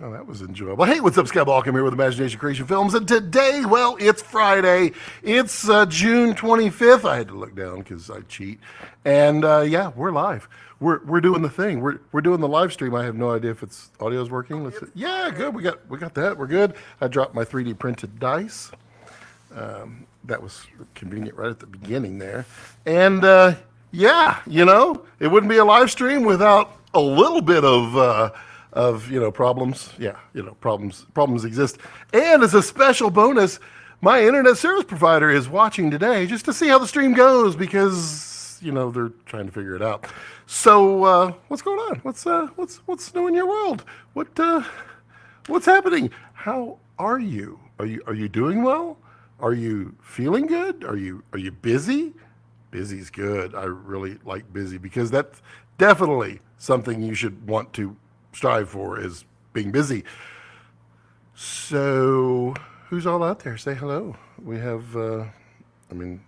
Oh, that was enjoyable. Hey, what's up, Scott Balk? I'm here with Imagination Creation Films, and today, well, it's Friday. It's June 25th. I had to look down because I cheat. And yeah, we're live. We're doing the thing. We're doing the live stream. I have no idea if it's audio's working. Let's see. Yeah, good. We got that. We're good. I dropped my 3D printed dice. That was convenient right at the beginning there. And yeah, it wouldn't be a live stream without a little bit of problems. Yeah, problems exist. And as a special bonus, my internet service provider is watching today just to see how the stream goes because they're trying to figure it out. So what's going on? What's new in your world? What's happening? How are you? Are you doing well? Are you feeling good? Are you busy? Busy's good. I really like busy because that's definitely something you should want to strive for, is being busy. So who's all out there? Say hello. We have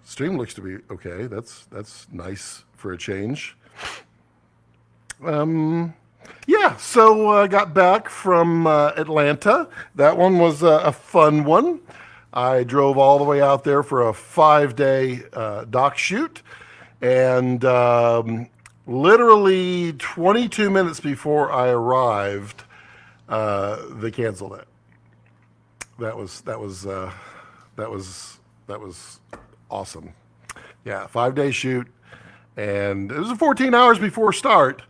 stream looks to be okay. That's nice for a change. Yeah, so I got back from Atlanta. That one was a fun one. I drove all the way out there for a 5-day doc shoot, and literally 22 minutes before I arrived, they canceled it. That was awesome. Yeah, 5-day shoot, and it was 14 hours before start.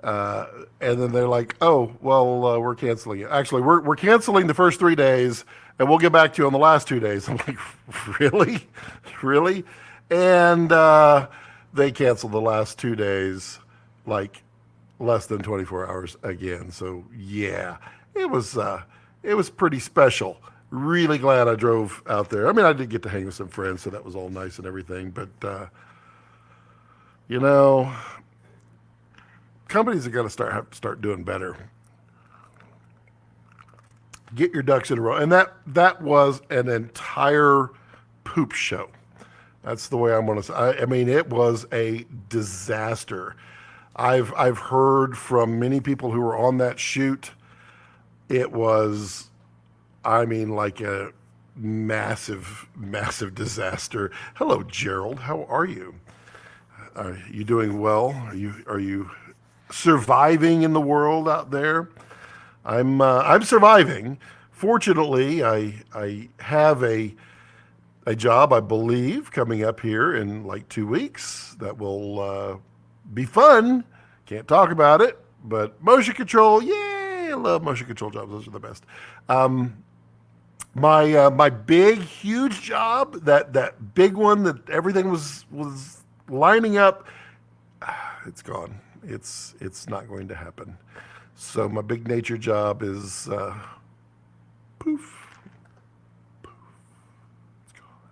And then they're like, "Oh, well, we're canceling it. Actually, we're canceling the first 3 days, and we'll get back to you on the last 2 days." I'm like, "Really, really?" And they canceled the last 2 days, like less than 24 hours again. So yeah, it was pretty special. Really glad I drove out there. I mean, I did get to hang with some friends, so that was all nice and everything. But companies are going to have to start doing better. Get your ducks in a row. And that was an entire poop show. That's the way I'm going to say. I mean, it was a disaster. I've heard from many people who were on that shoot. It was, like a massive, massive disaster. Hello, Gerald. How are you? Are you doing well? Are you surviving in the world out there? I'm surviving. Fortunately, I have a job, I believe, coming up here in like 2 weeks that will be fun. Can't talk about it, but motion control, yay! I love motion control jobs. Those are the best. My big, huge job, that big one that everything was lining up, it's gone. It's not going to happen. So my big nature job is poof, poof, it's gone.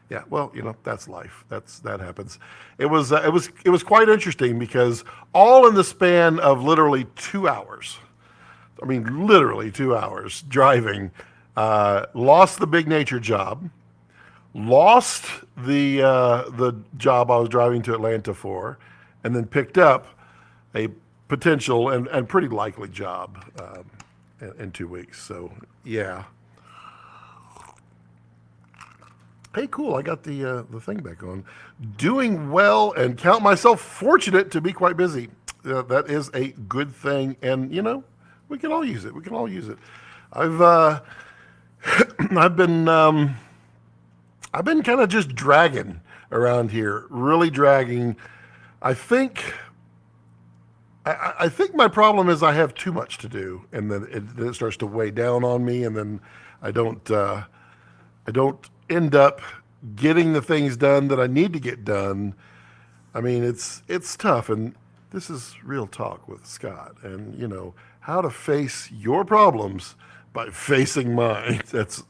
Yeah, well, that's life. That happens. It was quite interesting because all in the span of literally 2 hours. I mean, literally 2 hours driving. Lost the big nature job. Lost the job I was driving to Atlanta for, and then picked up a potential and pretty likely job in 2 weeks. So yeah. Hey, cool! I got the thing back on. Doing well, and count myself fortunate to be quite busy. That is a good thing, and we can all use it. We can all use it. I've been kind of just dragging around here, really dragging. I think my problem is I have too much to do, and then it starts to weigh down on me, and then I don't end up getting the things done that I need to get done. I mean, it's tough, and this is real talk with Scott, and how to face your problems by facing mine. That's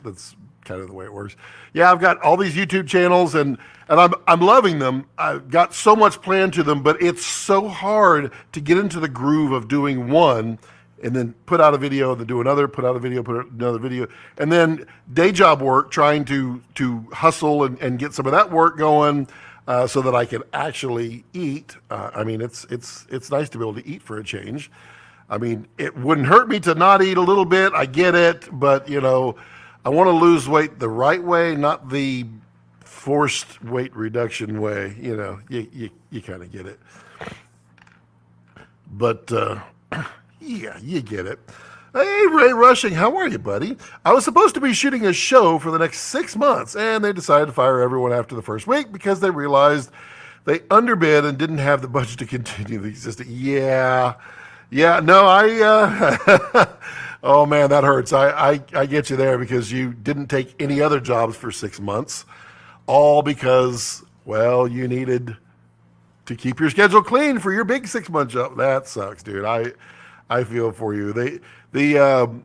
kind of the way it works. Yeah, I've got all these YouTube channels, and I'm loving them. I've got so much planned to them, but it's so hard to get into the groove of doing one and then put out a video, then do another, put out a video, put out another video, and then day job work, trying to hustle and get some of that work going so that I can actually eat. I mean, it's nice to be able to eat for a change. I mean, it wouldn't hurt me to not eat a little bit. I get it, but I want to lose weight the right way, not the forced weight reduction way. You kind of get it. But yeah, you get it. Hey, Ray Rushing, how are you, buddy? I was supposed to be shooting a show for the next 6 months, and they decided to fire everyone after the first week because they realized they underbid and didn't have the budget to continue the existing. Yeah, yeah, no, oh man, that hurts. I get you there because you didn't take any other jobs for 6 months, all because, well, you needed to keep your schedule clean for your big 6 month job. That sucks, dude. I feel for you. The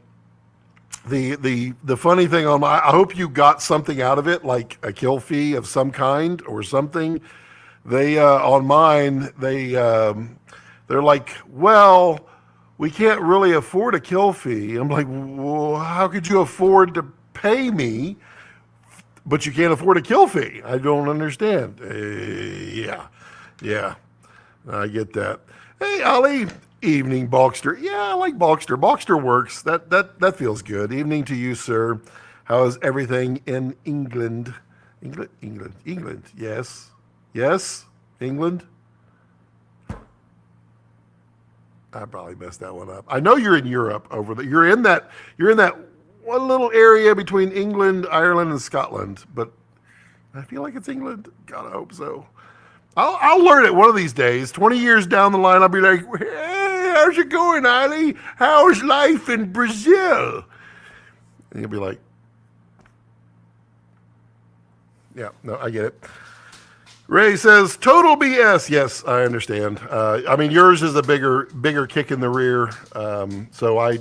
funny thing I hope you got something out of it, like a kill fee of some kind or something. They on mine they're like, well, we can't really afford a kill fee. I'm like, well, how could you afford to pay me, but you can't afford a kill fee? I don't understand. Yeah, I get that. Hey, Ollie. Evening, Balkster. Yeah, I like Balkster. Balkster works. That feels good. Evening to you, sir. How is everything in England? England. Yes. England. I probably messed that one up. I know you're in Europe over there. You're in that one little area between England, Ireland, and Scotland. But I feel like it's England. God, I hope so. I'll learn it one of these days. 20 years down the line, I'll be like, hey, how's it going, Ali? How's life in Brazil? And you'll be like, yeah, no, I get it. Ray says, total BS. Yes, I understand. I mean, yours is a bigger kick in the rear. So I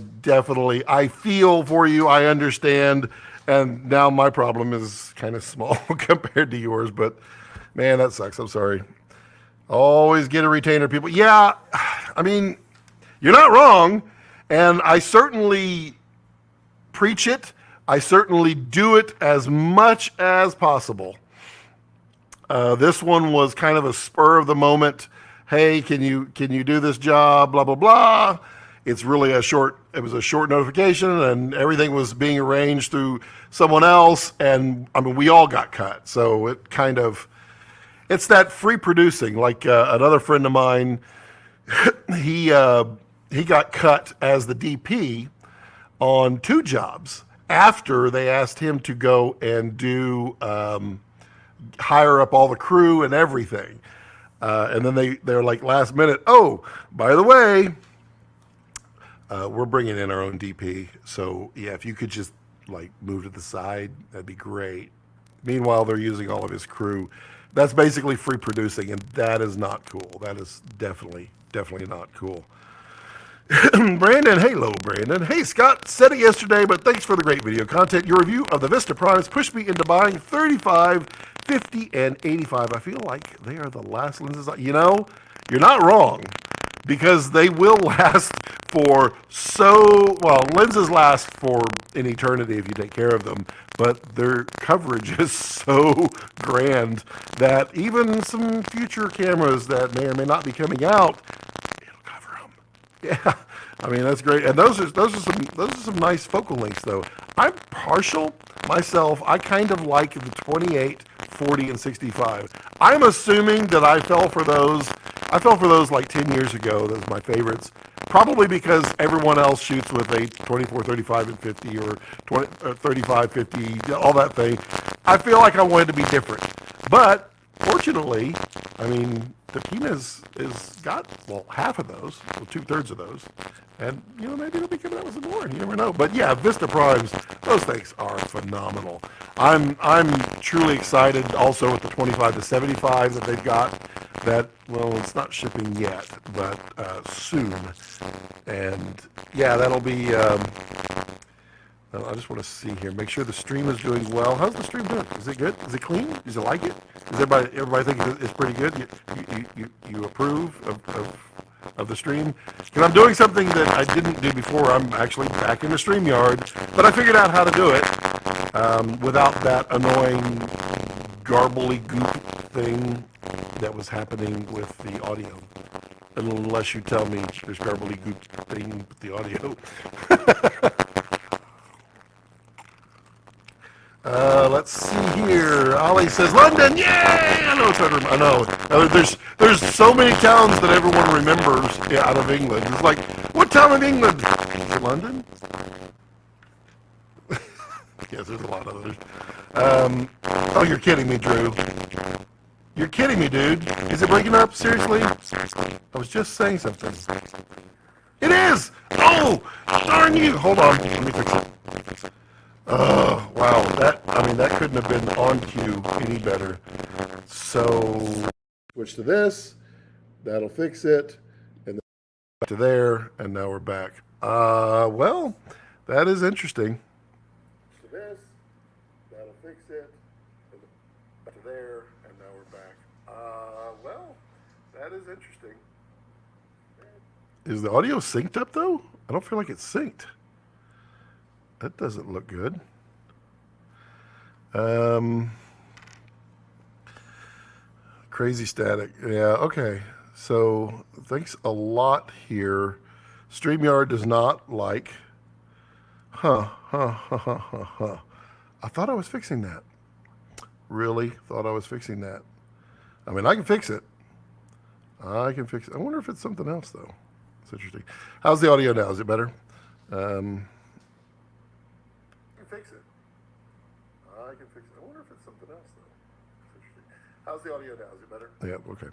feel for you. I understand. And now my problem is kind of small compared to yours, but man, that sucks. I'm sorry. Always get a retainer, people. Yeah, I mean, you're not wrong. And I certainly preach it. I certainly do it as much as possible. This one was kind of a spur of the moment. Hey, can you do this job? Blah, blah, blah. It was a short notification and everything was being arranged through someone else. And I mean, we all got cut. So it's that free producing. Like another friend of mine, he got cut as the DP on 2 jobs after they asked him to go and do hire up all the crew and everything. And then they're like last minute, oh, by the way, we're bringing in our own DP. So yeah, if you could just like move to the side, that'd be great. Meanwhile, they're using all of his crew. That's basically free producing, and that is not cool. That is definitely not cool. Brandon, hello, Brandon. Hey, Scott, said it yesterday, but thanks for the great video content. Your review of the Vista Primes pushed me into buying 35, 50, and 85. I feel like they are the last lenses. You're not wrong, because they will last for lenses last for an eternity if you take care of them, but their coverage is so grand that even some future cameras that may or may not be coming out, it'll cover them. Yeah, I mean, that's great. And those are some nice focal lengths, though. I'm partial myself. I kind of like the 28, 40, and 65. I'm assuming that I fell for those like 10 years ago. Those are my favorites. Probably because everyone else shoots with a 24, 35, and 50, or 35, 50, all that thing. I feel like I wanted to be different. But fortunately, I mean, the Tina's is got, half of those, 2/3 of those. And, maybe it'll be coming out with some more. You never know. But yeah, Vista Primes, those things are phenomenal. I'm truly excited also with the 25 to 75 that they've got. That, it's not shipping yet, but soon. And yeah, that'll be, I just want to see here. Make sure the stream is doing well. How's the stream doing? Is it good? Is it clean? Does it like it? Does everybody think it's pretty good? You approve of the stream? Because I'm doing something that I didn't do before. I'm actually back in the StreamYard, but I figured out how to do it without that annoying garbly goop thing that was happening with the audio. unless you tell me there's gobbledygook thing with the audio. Let's see here. Ollie says London. Yay! I know it's hard to I know. There's so many towns that everyone remembers out of England. It's like, what town in England? Is it London? Yes, there's a lot of those. Oh, you're kidding me, Drew. You're kidding me, dude. Is it breaking up? Seriously? I was just saying something. It is! Oh! Darn you! Hold on. Let me fix it. Oh, wow. That couldn't have been on cue any better. So, switch to this. That'll fix it. And then back to there. And now we're back. Well, that is interesting. To this. That'll fix it. And back to there. And now we're back. Well, that is interesting. Is the audio synced up, though? I don't feel like it's synced. That doesn't look good. Crazy static. Yeah, okay. So, thanks a lot here. StreamYard does not like... I thought I was fixing that. Really thought I was fixing that. I mean, I can fix it. I can fix it. I wonder if it's something else, though. It's interesting. How's the audio now? Is it better? Fix it. I can fix it. I wonder if it's something else, though. It's interesting. How's the audio now? Is it better? Yeah, okay.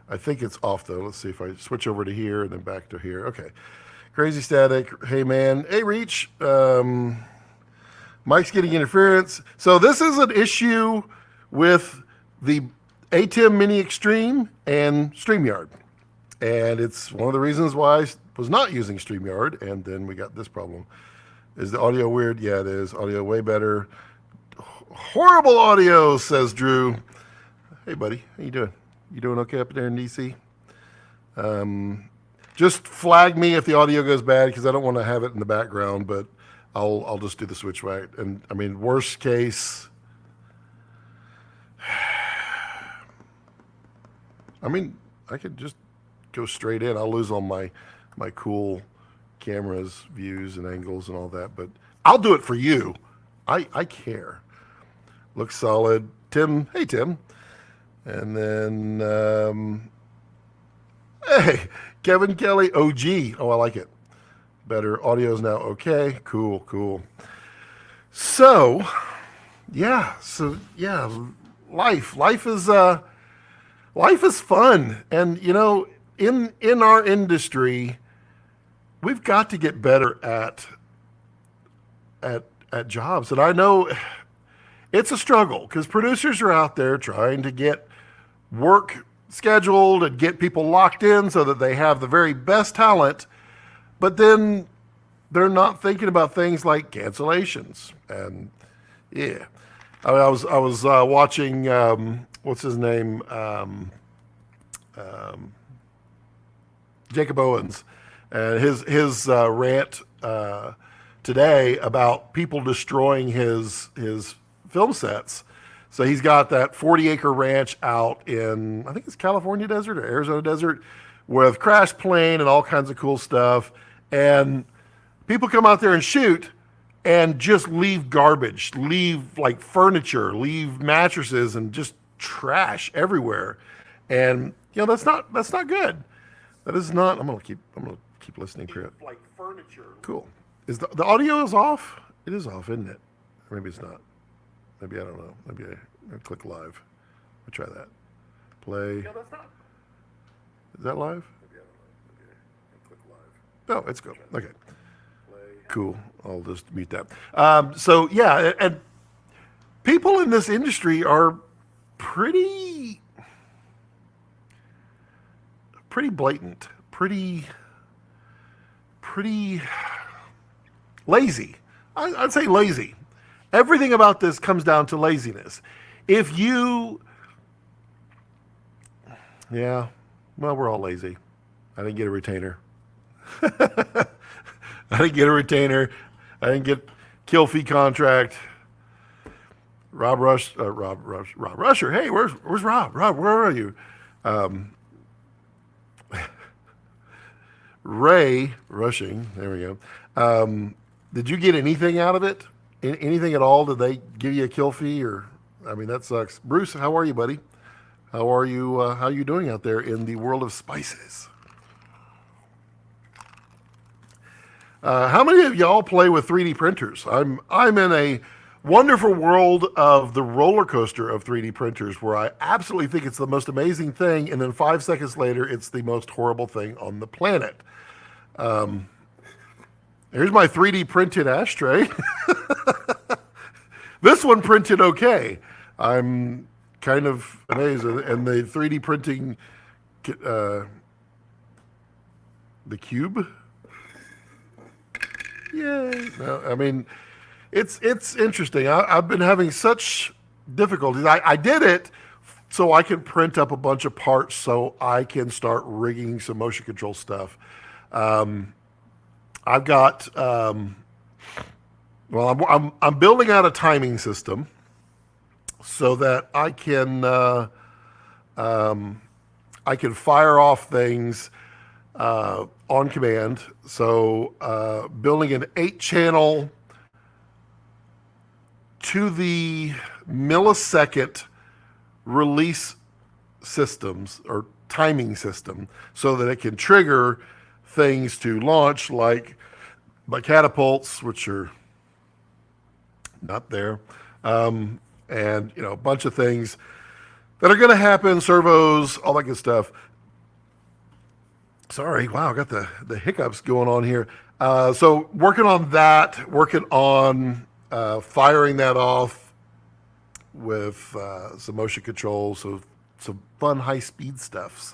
I think it's off, though. Let's see if I switch over to here and then back to here. Okay. Crazy static. Hey, man. Hey, Reach. Mike's getting interference. So this is an issue with the ATEM Mini Extreme and StreamYard. And it's one of the reasons why I was not using StreamYard, and then we got this problem. Is the audio weird? Yeah, it is. Audio way better. Horrible audio, says Drew. Hey, buddy. How you doing? You doing okay up there in DC? Just flag me if the audio goes bad, because I don't want to have it in the background, but I'll just do the switch back. And, I mean, worst case... I mean, I could just go straight in. I'll lose all my cool cameras, views, and angles and all that, but I'll do it for you. I care. Looks solid. Tim, hey, Tim. And then, hey, Kevin Kelly, OG. Oh, I like it. Better. Audio's now okay. Cool. So, yeah. Life is fun. And, you know, in our industry, we've got to get better at jobs. And I know it's a struggle because producers are out there trying to get work scheduled and get people locked in so that they have the very best talent, but then they're not thinking about things like cancellations. And yeah, I was watching what's his name, Jacob Owens, and his rant today about people destroying his film sets. So he's got that 40-acre ranch out in, I think it's California desert or Arizona desert, with crash plane and all kinds of cool stuff. And people come out there and shoot and just leave garbage, leave like furniture, leave mattresses, and just trash everywhere. And you know, that's not good. That is not. I'm gonna keep listening to it. Like furniture. Cool. Is the audio is off? It is off, isn't it? Or maybe it's not. Maybe I don't know. Maybe I click live. I'll try that. Play. No, that's not. Is that live? Maybe I don't know. Maybe I click live. No, it's go. Okay. Play. Cool. I'll just mute that. So yeah, and people in this industry are pretty blatant, pretty lazy. I'd say lazy. Everything about this comes down to laziness. If you, yeah, well, we're all lazy. I didn't get a retainer. I didn't get a retainer. I didn't get kill fee contract. Rob Rusher. Hey, where's Rob? Rob, where are you? Ray Rushing. There we go. Did you get anything out of it? Anything at all? Did they give you a kill fee, or I mean, that sucks. Bruce, how are you, buddy? How are you? How are you doing out there in the world of spices? How many of y'all play with 3D printers? I'm in a wonderful world of the roller coaster of 3D printers, where I absolutely think it's the most amazing thing, and then 5 seconds later, it's the most horrible thing on the planet. Here's my 3D printed ashtray. This one printed okay. I'm kind of amazed, and the 3D printing, the cube. Yay! No, I mean, it's interesting. I've been having such difficulties. I did it so I can print up a bunch of parts so I can start rigging some motion control stuff. I've got I'm building out a timing system so that I can fire off things on command. So building an 8-channel to the millisecond release systems or timing system so that it can trigger things to launch, like my catapults, which are not there, and a bunch of things that are going to happen, servos, all that good stuff. Sorry, wow, I got the hiccups going on here. So working on that, working on firing that off with some motion control, so some fun high-speed stuffs.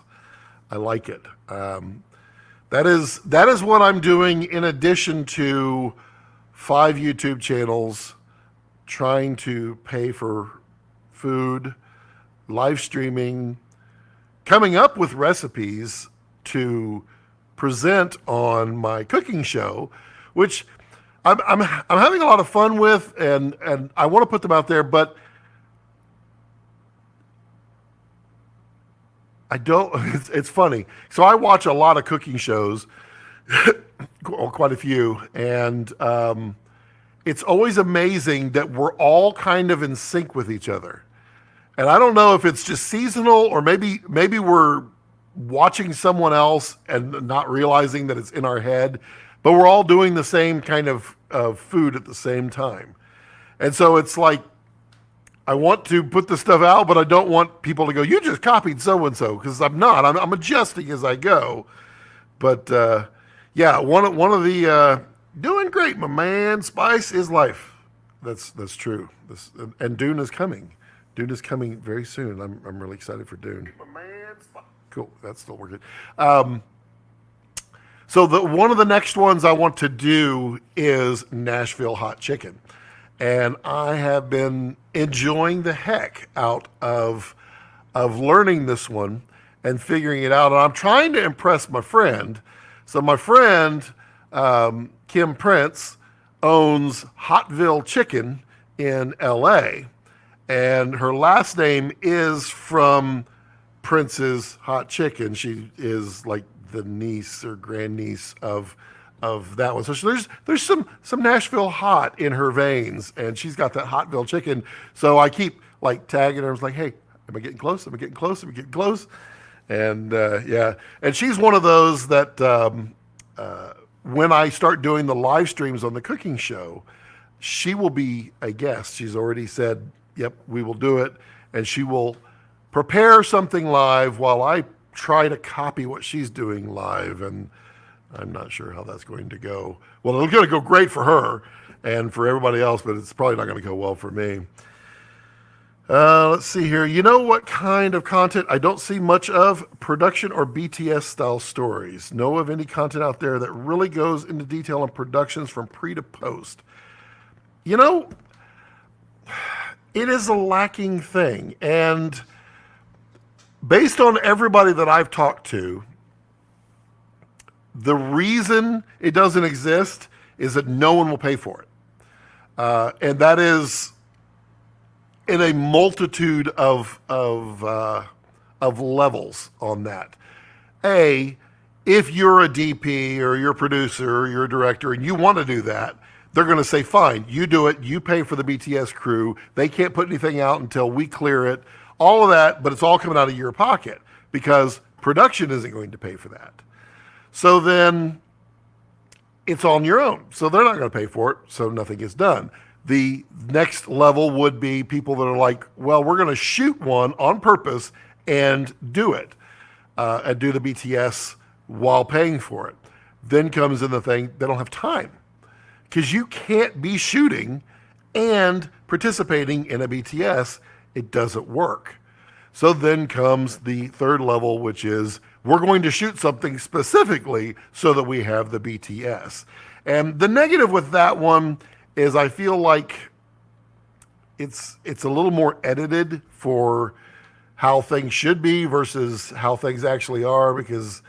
I like it. That is what I'm doing in addition to 5 YouTube channels, trying to pay for food, live streaming, coming up with recipes to present on my cooking show, which I'm having a lot of fun with, and I want to put them out there, but I don't. It's funny. So I watch a lot of cooking shows, quite a few, and it's always amazing that we're all kind of in sync with each other. And I don't know if it's just seasonal, or maybe we're watching someone else and not realizing that it's in our head, but we're all doing the same kind of food at the same time. And so it's like, I want to put the stuff out, but I don't want people to go, you just copied so-and-so, because I'm not. I'm adjusting as I go. But yeah, one of the doing great, my man. Spice is life. That's true. And Dune is coming. Dune is coming very soon. I'm really excited for Dune. My man, Spice. Cool. That's still working. So one of the next ones I want to do is Nashville hot chicken. And I have been enjoying the heck out of learning this one and figuring it out. And I'm trying to impress my friend. So my friend, Kim Prince, owns Hotville Chicken in LA. And her last name is from Prince's Hot Chicken. She is like the niece or grandniece of that one. So there's some Nashville hot in her veins, and she's got that Hotville Chicken. So I keep like tagging her. I was like, hey, am I getting close? Am I getting close? Am I getting close? And yeah, and she's one of those that when I start doing the live streams on the cooking show, she will be a guest. She's already said, yep, we will do it. And she will prepare something live while I try to copy what she's doing live. And I'm not sure how that's going to go. Well, it's going to go great for her and for everybody else, but it's probably not going to go well for me. Let's see here. You know what kind of content I don't see much of? Production or BTS style stories. Know of any content out there that really goes into detail on productions from pre to post? You know, it is a lacking thing. And based on everybody that I've talked to, the reason it doesn't exist is that no one will pay for it. And that is in a multitude of levels on that. A, if you're a DP or you're a producer or you're a director and you want to do that, they're going to say, fine, you do it. You pay for the BTS crew. They can't put anything out until we clear it. All of that, but it's all coming out of your pocket because production isn't going to pay for that. So then it's on your own. So they're not going to pay for it. So nothing gets done. The next level would be people that are like, well, we're going to shoot one on purpose and do it, and do the BTS while paying for it. Then comes in the thing, they don't have time because you can't be shooting and participating in a BTS. It doesn't work. So then comes the third level, which is we're going to shoot something specifically so that we have the BTS. And the negative with that one is I feel like it's a little more edited for how things should be versus how things actually are, because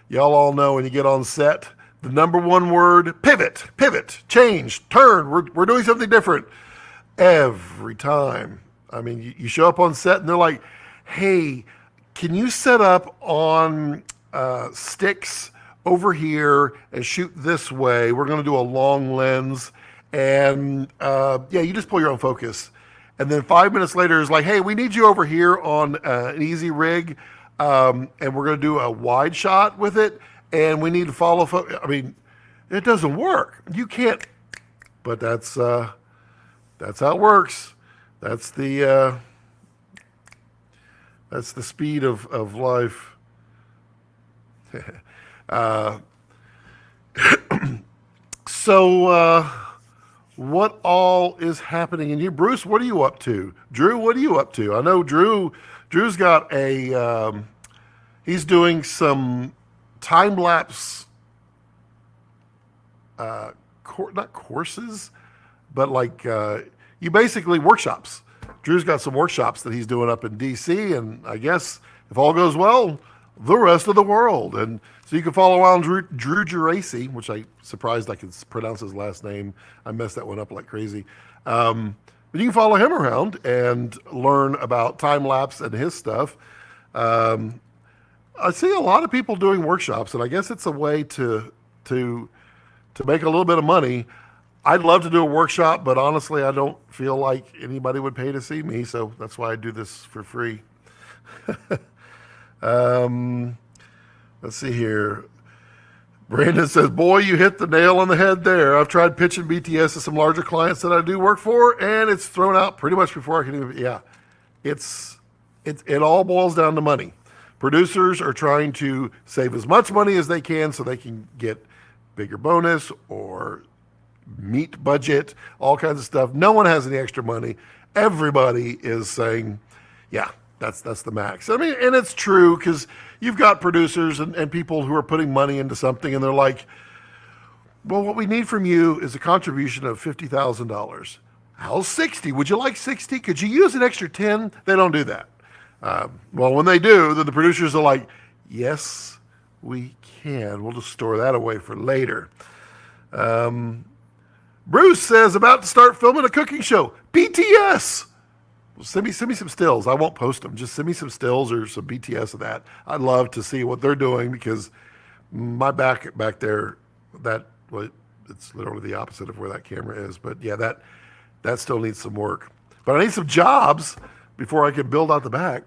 y'all all know when you get on set, the number one word, pivot, change, turn, we're doing something different every time. I mean, you show up on set and they're like, hey, can you set up on sticks over here and shoot this way? We're going to do a long lens. And yeah, you just pull your own focus. And then 5 minutes later, it's like, hey, we need you over here on an easy rig. And we're going to do a wide shot with it. And we need to follow. I mean, it doesn't work. You can't. But that's how it works. That's the speed of life. So what all is happening in you, Bruce? What are you up to? Drew, what are you up to? I know Drew's got he's doing some time lapse, not courses, but like you basically workshops. Drew's got some workshops that he's doing up in DC, and I guess if all goes well, the rest of the world. And so you can follow around Drew Geraci, which I surprised I could pronounce his last name. I messed that one up like crazy. But you can follow him around and learn about time lapse and his stuff. I see a lot of people doing workshops, and I guess it's a way to make a little bit of money. I'd love to do a workshop, but honestly, I don't feel like anybody would pay to see me, so that's why I do this for free. Let's see here. Brandon says, boy, you hit the nail on the head there. I've tried pitching BTS to some larger clients that I do work for, and it's thrown out pretty much before I can even, yeah. It all boils down to money. Producers are trying to save as much money as they can so they can get bigger bonus or meet budget, all kinds of stuff. No one has any extra money. Everybody is saying, yeah, that's the max. I mean, and it's true because you've got producers and people who are putting money into something and they're like, well, what we need from you is a contribution of $50,000. How's 60? Would you like 60? Could you use an extra 10? They don't do that. Well, when they do, then the producers are like, yes, we can. We'll just store that away for later. Bruce says, about to start filming a cooking show. BTS! Well, send me some stills. I won't post them. Just send me some stills or some BTS of that. I'd love to see what they're doing because my back there, it's literally the opposite of where that camera is. But yeah, that still needs some work. But I need some jobs before I can build out the back.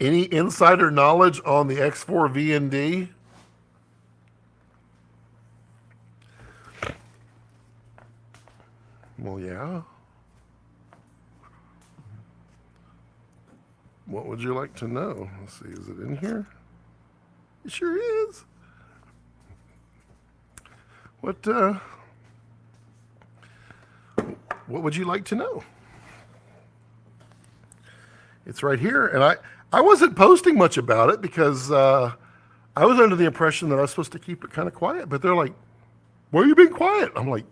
Any insider knowledge on the X4 VND? Well, yeah. What would you like to know? Let's see, is it in here? It sure is. What would you like to know? It's right here, and I wasn't posting much about it because I was under the impression that I was supposed to keep it kind of quiet, but they're like, why are you being quiet? I'm like,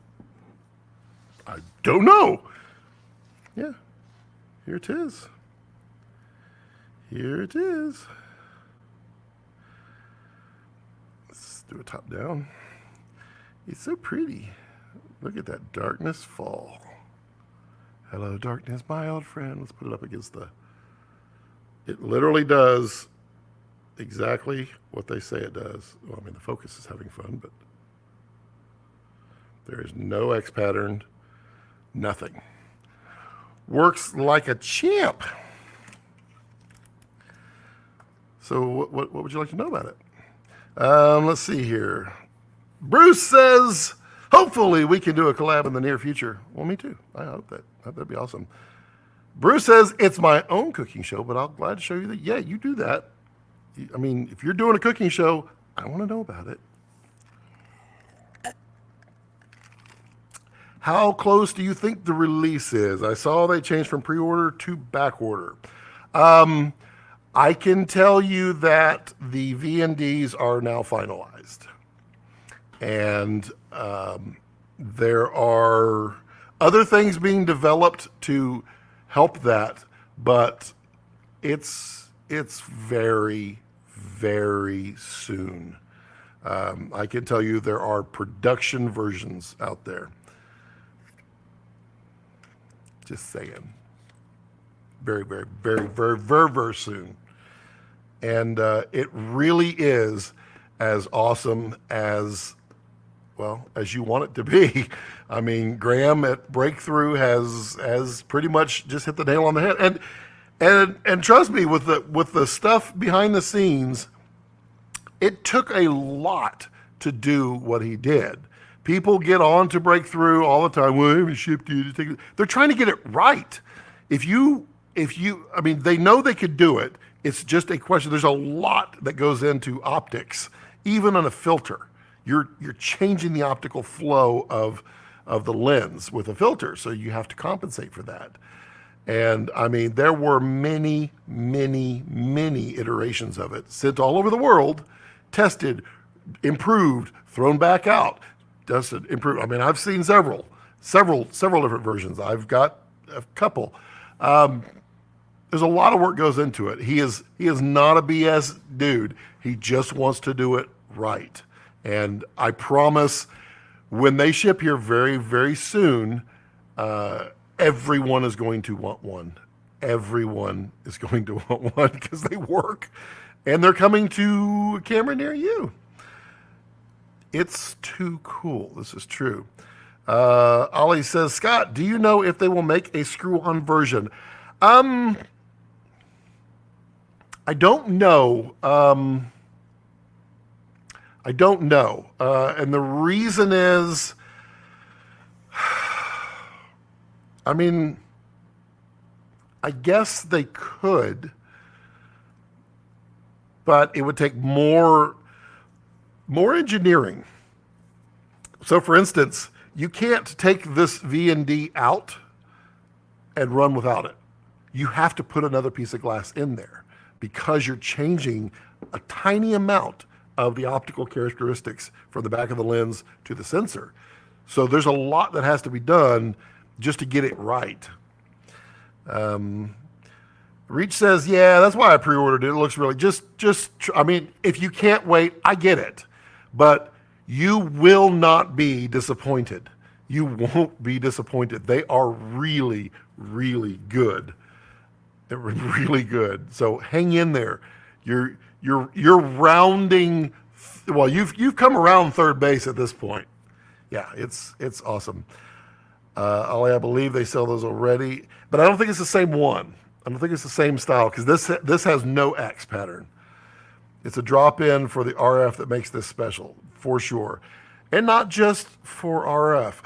I don't know. Yeah, here it is. Here it is. Let's do a top down. It's so pretty. Look at that darkness fall. Hello, darkness, my old friend. Let's put it up against the It literally does exactly what they say it does. Well, I mean, the focus is having fun, but there is no X pattern, nothing. Works like a champ. So what would you like to know about it? Let's see here. Bruce says, hopefully we can do a collab in the near future. Well, me too. I hope that'd be awesome. Bruce says, it's my own cooking show, but I'm glad to show you that, yeah, you do that. I mean, if you're doing a cooking show, I want to know about it. How close do you think the release is? I saw they changed from pre-order to back order. I can tell you that the V&Ds are now finalized. And there are other things being developed to help that, but it's very, very soon. I can tell you there are production versions out there. Just saying. Very, very, very, very, very, very soon. And it really is as awesome as, well, as you want it to be. I mean, Graham at Breakthrough has pretty much just hit the nail on the head. And trust me, with the stuff behind the scenes, it took a lot to do what he did. People get on to Breakthrough all the time. Well, I haven't shipped you to take it. They're trying to get it right. If you, I mean, they know they could do it. It's just a question. There's a lot that goes into optics, even on a filter. You're changing the optical flow of the lens with a filter, so you have to compensate for that. And I mean, there were many, many, many iterations of it sent all over the world, tested, improved, thrown back out, tested, improved. I mean, I've seen several different versions. I've got a couple. There's a lot of work goes into it. He is not a BS dude. He just wants to do it right. And I promise, when they ship here very, very soon, everyone is going to want one. Everyone is going to want one because they work. And they're coming to a camera near you. It's too cool. This is true. Ollie says, Scott, do you know if they will make a screw-on version? I don't know. I don't know. And the reason is, I mean, I guess they could, but it would take more engineering. So for instance, you can't take this V&D out and run without it. You have to put another piece of glass in there because you're changing a tiny amount of the optical characteristics from the back of the lens to the sensor. So there's a lot that has to be done just to get it right. Reach says, yeah, that's why I pre-ordered it. It looks really, I mean, if you can't wait, I get it. But you will not be disappointed. You won't be disappointed. They are really, really good. They're really good. So hang in there. You're rounding. Well, you've come around third base at this point. Yeah, it's awesome. Ollie, I believe they sell those already, but I don't think it's the same one. I don't think it's the same style because this has no X pattern. It's a drop-in for the RF that makes this special, for sure. And not just for RF.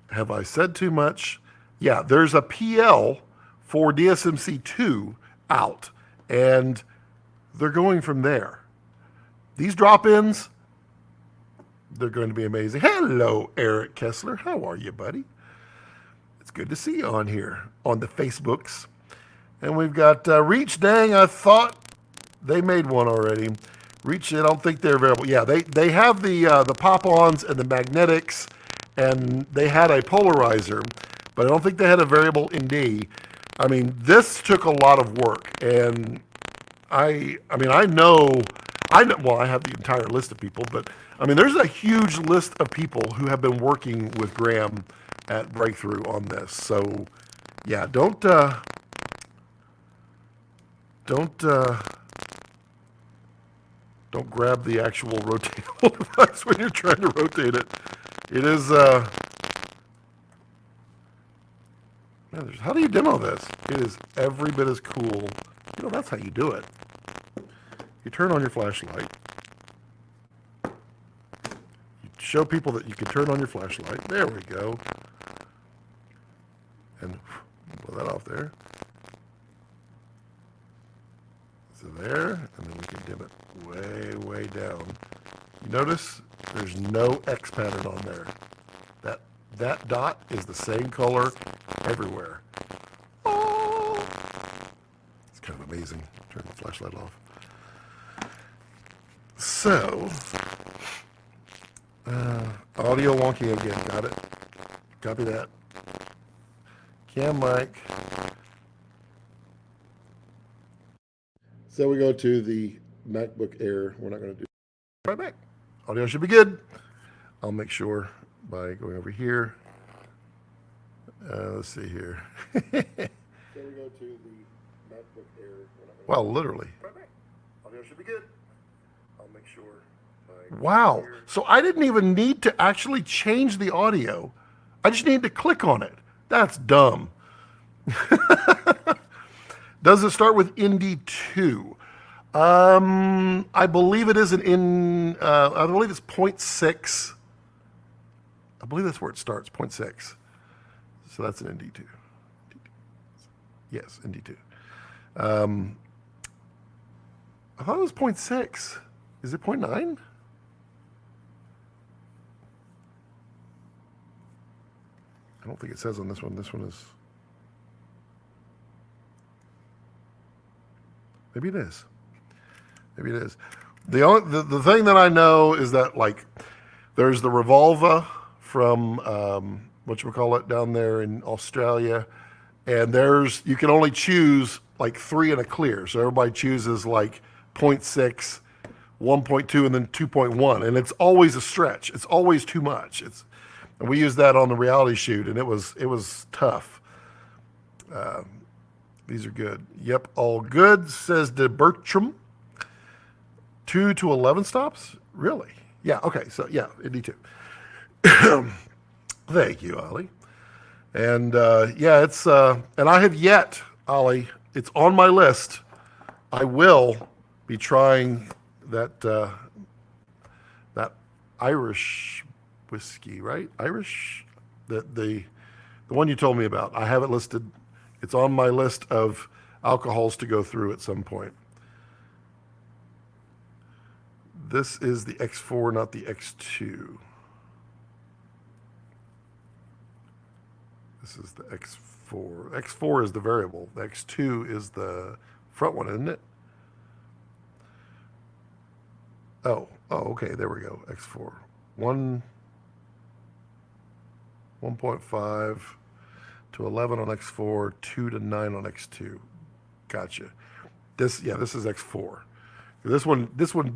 Have I said too much? Yeah, there's a PL for DSMC2 out, and they're going from there. These drop-ins, they're going to be amazing. Hello, Eric Kessler. How are you, buddy? It's good to see you on here, on the Facebooks. And we've got Reach. Dang, I thought they made one already. Reach, I don't think they're available. Yeah, they have the pop-ons and the magnetics, and they had a polarizer, but I don't think they had a variable ND. I mean, this took a lot of work, and I know, well, I have the entire list of people, but I mean, there's a huge list of people who have been working with Graham at Breakthrough on this. So, yeah, don't don't don't grab the actual rotatable device when you're trying to rotate it. It is how do you demo this? It is every bit as cool. You know, that's how you do it. You turn on your flashlight. You show people that you can turn on your flashlight. There we go. And blow that off there. So there, and then we can dim it way, way down. You notice there's no X pattern on there. That dot is the same color everywhere. Oh, it's kind of amazing. Turn the flashlight off. So, audio wonky again. Got it. Copy that. Cam mic. So we go to the MacBook Air. We're not going to do right back. Audio should be good. I'll make sure by going over here. Let's see here. So we go to the MacBook Air. Well, literally. Right back. Audio should be good. I'll make sure. Wow. So I didn't even need to actually change the audio. I just need to click on it. That's dumb. Does it start with Indy 2? I believe it is I believe it's 0.6. I believe that's where it starts, 0.6. So that's an Indy 2. Yes, Indy 2. I thought it was 0.6. Is it 0.9? I don't think it says on this one. This one is... Maybe it is. Maybe it is. The thing that I know is that, like, there's the Revolva from whatchamacallit down there in Australia, and you can only choose like 3 in a clear. So everybody chooses like 0.6, 1.2, and then 2.1, and it's always a stretch. It's always too much. And we used that on the reality shoot, and it was tough. These are good. Yep, all good, says De Bertram. 2 to 11 stops? Really? Yeah, okay, so yeah, Indy 2. Thank you, Ollie. And yeah, it's, and I have yet, Ollie, it's on my list. I will be trying that, that Irish whiskey, right? Irish? The one you told me about. I have it listed. It's on my list of alcohols to go through at some point. This is the X4, not the X2. This is the X4. X4 is the variable. The X2 is the front one, isn't it? Oh, okay, there we go. X4. 1.5 to 11 on X4, 2 to 9 on X2. Gotcha. This is X4. This one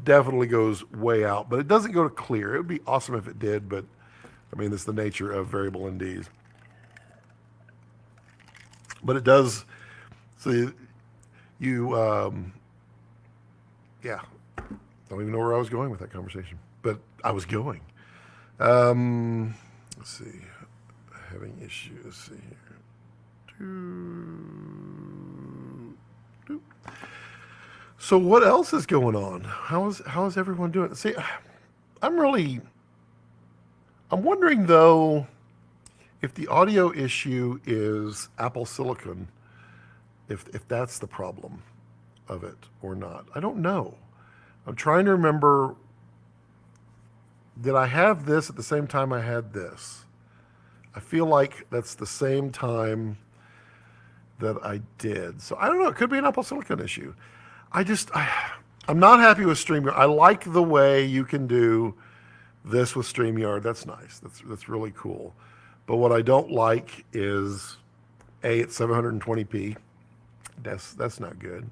definitely goes way out, but it doesn't go to clear. It would be awesome if it did, but I mean, it's the nature of variable NDs. But it does. So yeah. Don't even know where I was going with that conversation, but I was going. Let's see. Having issues. Let's see here. So what else is going on? How is everyone doing? See, I'm wondering though if the audio issue is Apple Silicon, if that's the problem of it or not. I don't know. I'm trying to remember, did I have this at the same time I had this? I feel like that's the same time that I did. So I don't know. It could be an Apple Silicon issue. I'm not happy with StreamYard. I like the way you can do this with StreamYard. That's nice. That's really cool. But what I don't like is, A, it's 720p. That's not good.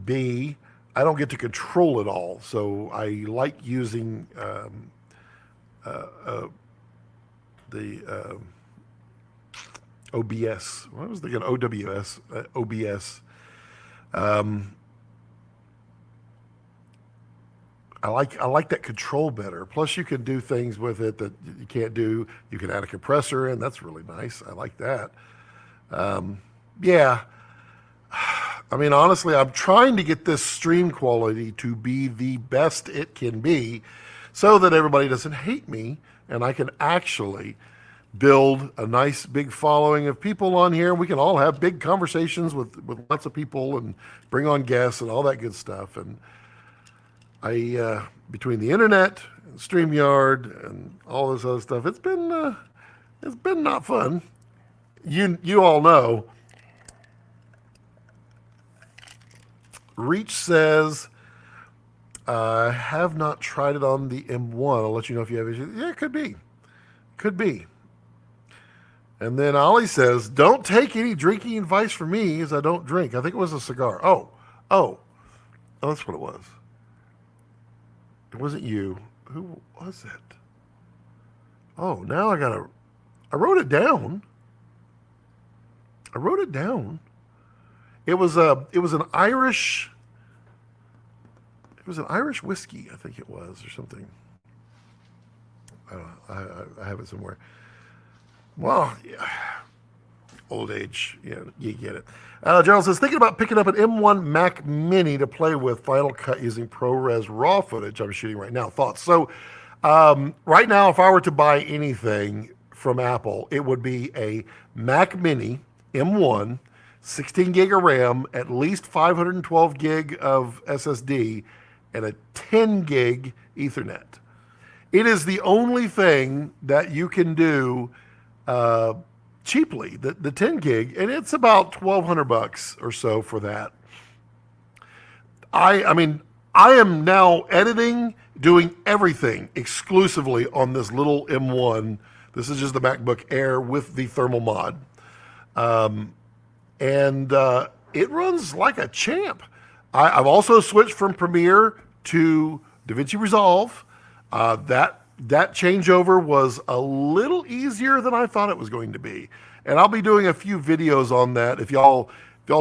B, I don't get to control it all. So I like using the OBS. What was thinking? OWS, OBS. I like that control better. Plus, you can do things with it that you can't do. You can add a compressor in. That's really nice. I like that. Yeah. I mean, honestly, I'm trying to get this stream quality to be the best it can be so that everybody doesn't hate me and I can actually build a nice big following of people on here. We can all have big conversations with lots of people and bring on guests and all that good stuff. And between the internet and StreamYard and all this other stuff, it's been not fun. You all know. Reach says, I have not tried it on the M1. I'll let you know if you have issues. Yeah, it could be. Could be. And then Ollie says, don't take any drinking advice from me as I don't drink. I think it was a cigar. Oh, that's what it was. It wasn't you. Who was it? Oh, now I wrote it down. It was an Irish whiskey, I think it was, or something. I don't know. I have it somewhere. Well, yeah. Old age, yeah, you get it. Gerald says, thinking about picking up an M1 Mac Mini to play with Final Cut using ProRes RAW footage I'm shooting right now. Thoughts? So, right now, if I were to buy anything from Apple, it would be a Mac Mini M1, 16 gig of RAM, at least 512 gig of SSD, and a 10 gig Ethernet. It is the only thing that you can do cheaply, the 10 gig, and it's about $1,200 or so for that. I mean, I am now editing, doing everything exclusively on this little M1. This is just the MacBook Air with the thermal mod. And it runs like a champ. I've also switched from Premiere to DaVinci Resolve. That changeover was a little easier than I thought it was going to be. And I'll be doing a few videos on that. If y'all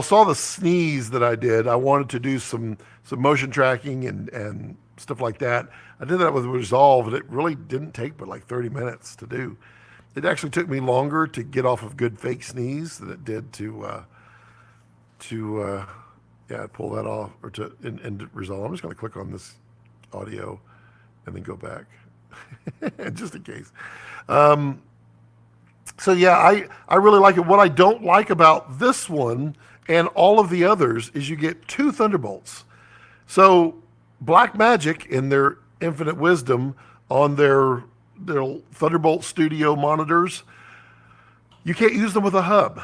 saw the sneeze that I did, I wanted to do some motion tracking and stuff like that. I did that with Resolve, and it really didn't take but like 30 minutes to do. It actually took me longer to get off of good fake sneeze than it did to pull that off or to Resolve. I'm just going to click on this audio and then go back. Just in case. So yeah, I really like it. What I don't like about this one and all of the others is you get two Thunderbolts. So Blackmagic, in their infinite wisdom, on their Thunderbolt Studio monitors, you can't use them with a hub.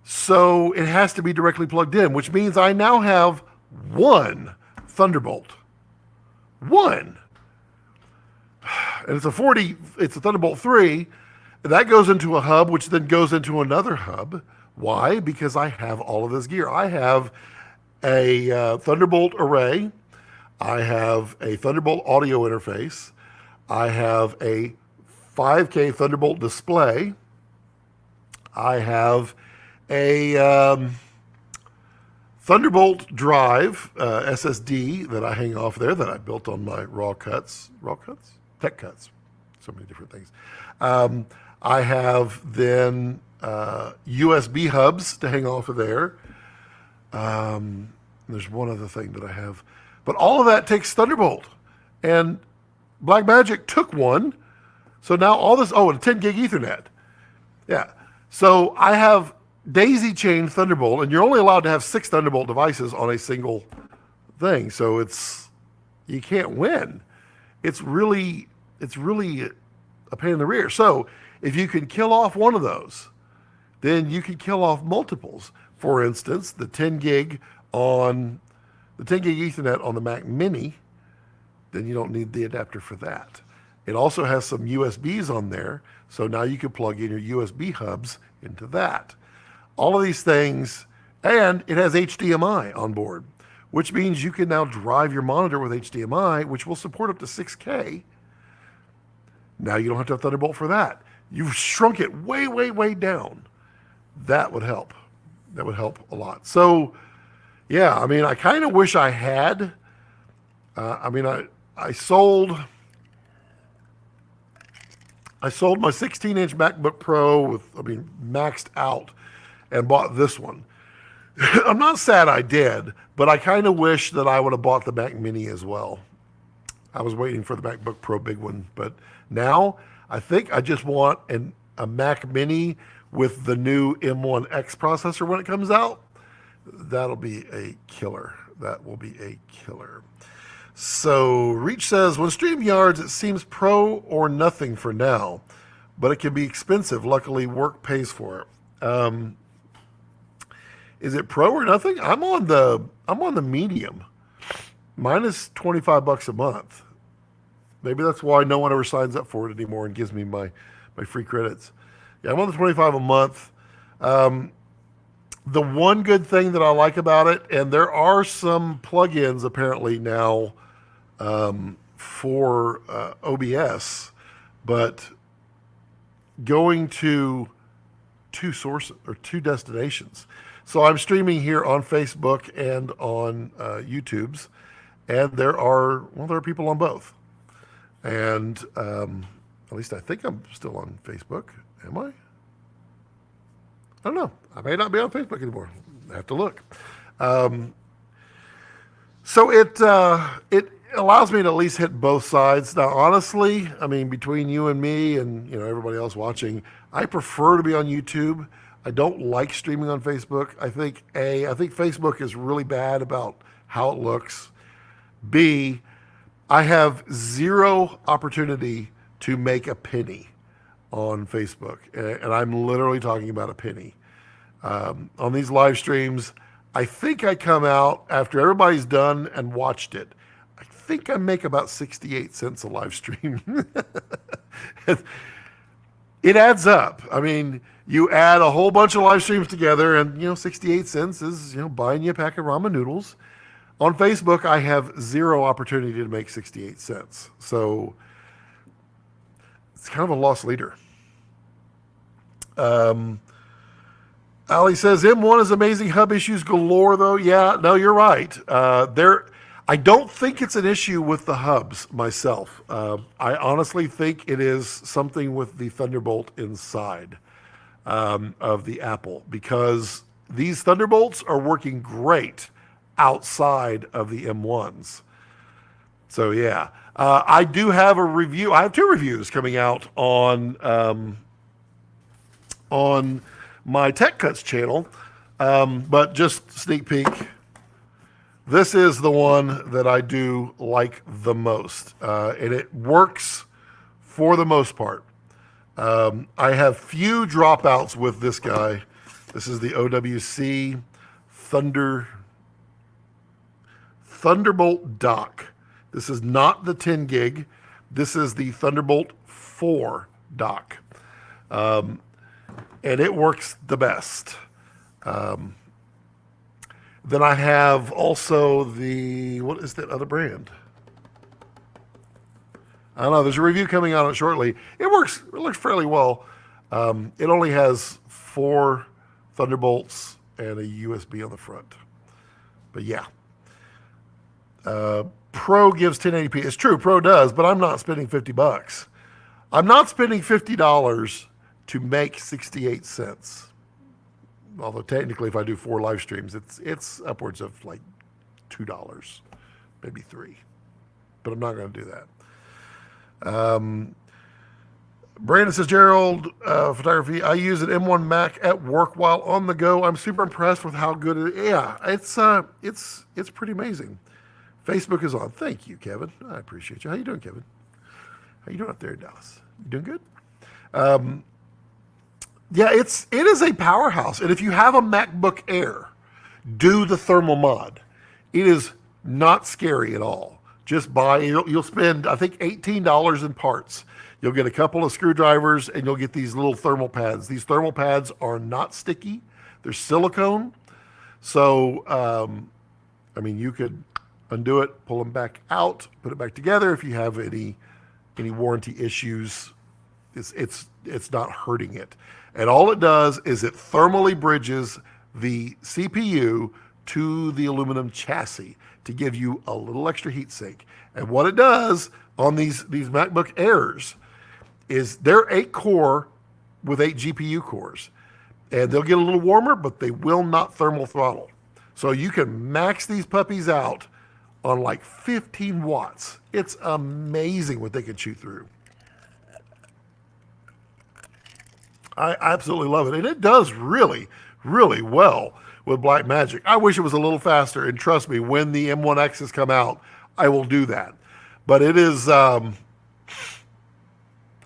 So it has to be directly plugged in, which means I now have one Thunderbolt. One. And it's a Thunderbolt 3. That goes into a hub, which then goes into another hub. Why? Because I have all of this gear. I have a Thunderbolt array. I have a Thunderbolt audio interface. I have a 5K Thunderbolt display. I have a Thunderbolt drive SSD that I hang off there that I built on my Tech Cuts, so many different things. I have then USB hubs to hang off of there. There's one other thing that I have, but all of that takes Thunderbolt, and Blackmagic took one, so now all this. Oh, and a 10 gig Ethernet. Yeah, so I have daisy-chained Thunderbolt, and you're only allowed to have 6 Thunderbolt devices on a single thing, so you can't win. It's really a pain in the rear. So if you can kill off one of those, then you can kill off multiples. For instance, the 10 gig Ethernet on the Mac Mini, then you don't need the adapter for that. It also has some USBs on there, so now you can plug in your USB hubs into that. All of these things, and it has HDMI on board, which means you can now drive your monitor with HDMI, which will support up to 6K. Now you don't have to have Thunderbolt for that. You've shrunk it way, way, way down. That would help. That would help a lot. So Yeah, I mean, I kind of wish I had. I mean, I sold my 16-inch MacBook Pro with, I mean, maxed out, and bought this one. I'm not sad I did, but I kind of wish that I would have bought the Mac Mini as well. I was waiting for the MacBook Pro big one, but now I think I just want a Mac Mini with the new M1X processor when it comes out. That'll be a killer. That will be a killer. So Reach says, when StreamYards, it seems pro or nothing for now, but it can be expensive. Luckily, work pays for it. Is it pro or nothing? I'm on the medium. Mine is $25 a month. Maybe that's why no one ever signs up for it anymore and gives me my free credits. Yeah, I'm on the 25 a month. The one good thing that I like about it, and there are some plugins apparently now for OBS, but going to two sources or two destinations. So I'm streaming here on Facebook and on YouTube's, and there are people on both. And at least I think I'm still on Facebook. Am I? I don't know. I may not be on Facebook anymore. I have to look. So it allows me to at least hit both sides. Now, honestly, I mean, between you and me and everybody else watching, I prefer to be on YouTube. I don't like streaming on Facebook. I think Facebook is really bad about how it looks. B, I have zero opportunity to make a penny on Facebook, and I'm literally talking about a penny. On these live streams, I think I come out after everybody's done and watched it. I think I make about 68 cents a live stream. It adds up. I mean, you add a whole bunch of live streams together, and 68 cents is buying you a pack of ramen noodles. On Facebook, I have zero opportunity to make 68 cents. So it's kind of a lost leader. Ali says, M1 is amazing. Hub issues galore, though. Yeah, no, you're right. I don't think it's an issue with the hubs myself. I honestly think it is something with the Thunderbolt inside of the Apple, because these Thunderbolts are working great outside of the M1s. So yeah, I do have a review. I have two reviews coming out on my Tech Cuts channel, but just sneak peek. This is the one that I do like the most, and it works for the most part. I have few dropouts with this guy. This is the OWC Thunderbolt dock. This is not the 10 gig. This is the Thunderbolt 4 dock. And it works the best. Then I have also what is that other brand? I don't know. There's a review coming out on it shortly. It looks fairly well. It only has 4 Thunderbolts and a USB on the front. But yeah. Pro gives 1080p. It's true, Pro does, but I'm not spending $50. I'm not spending $50 to make 68 cents. Although technically, if I do 4 live streams, it's upwards of like $2, maybe $3. But I'm not going to do that. Brandon says, Gerald, photography. I use an M1 Mac at work while on the go. I'm super impressed with how good it is. Yeah, it's pretty amazing. Facebook is on. Thank you, Kevin. I appreciate you. How you doing, Kevin? How you doing up there in Dallas? You doing good? Yeah, it is a powerhouse. And if you have a MacBook Air, do the thermal mod. It is not scary at all. Just buy, you'll spend, I think, $18 in parts. You'll get a couple of screwdrivers and you'll get these little thermal pads. These thermal pads are not sticky. They're silicone. So, I mean, you could undo it, pull them back out, put it back together. If you have any warranty issues, it's not hurting it. And all it does is it thermally bridges the CPU to the aluminum chassis to give you a little extra heat sink. And what it does on these MacBook Airs is they're 8-core with 8 GPU cores. And they'll get a little warmer, but they will not thermal throttle. So you can max these puppies out on like 15 watts. It's amazing what they can chew through. I absolutely love it. And it does really, really well with Blackmagic. I wish it was a little faster. And trust me, when the M1Xs come out, I will do that. But it is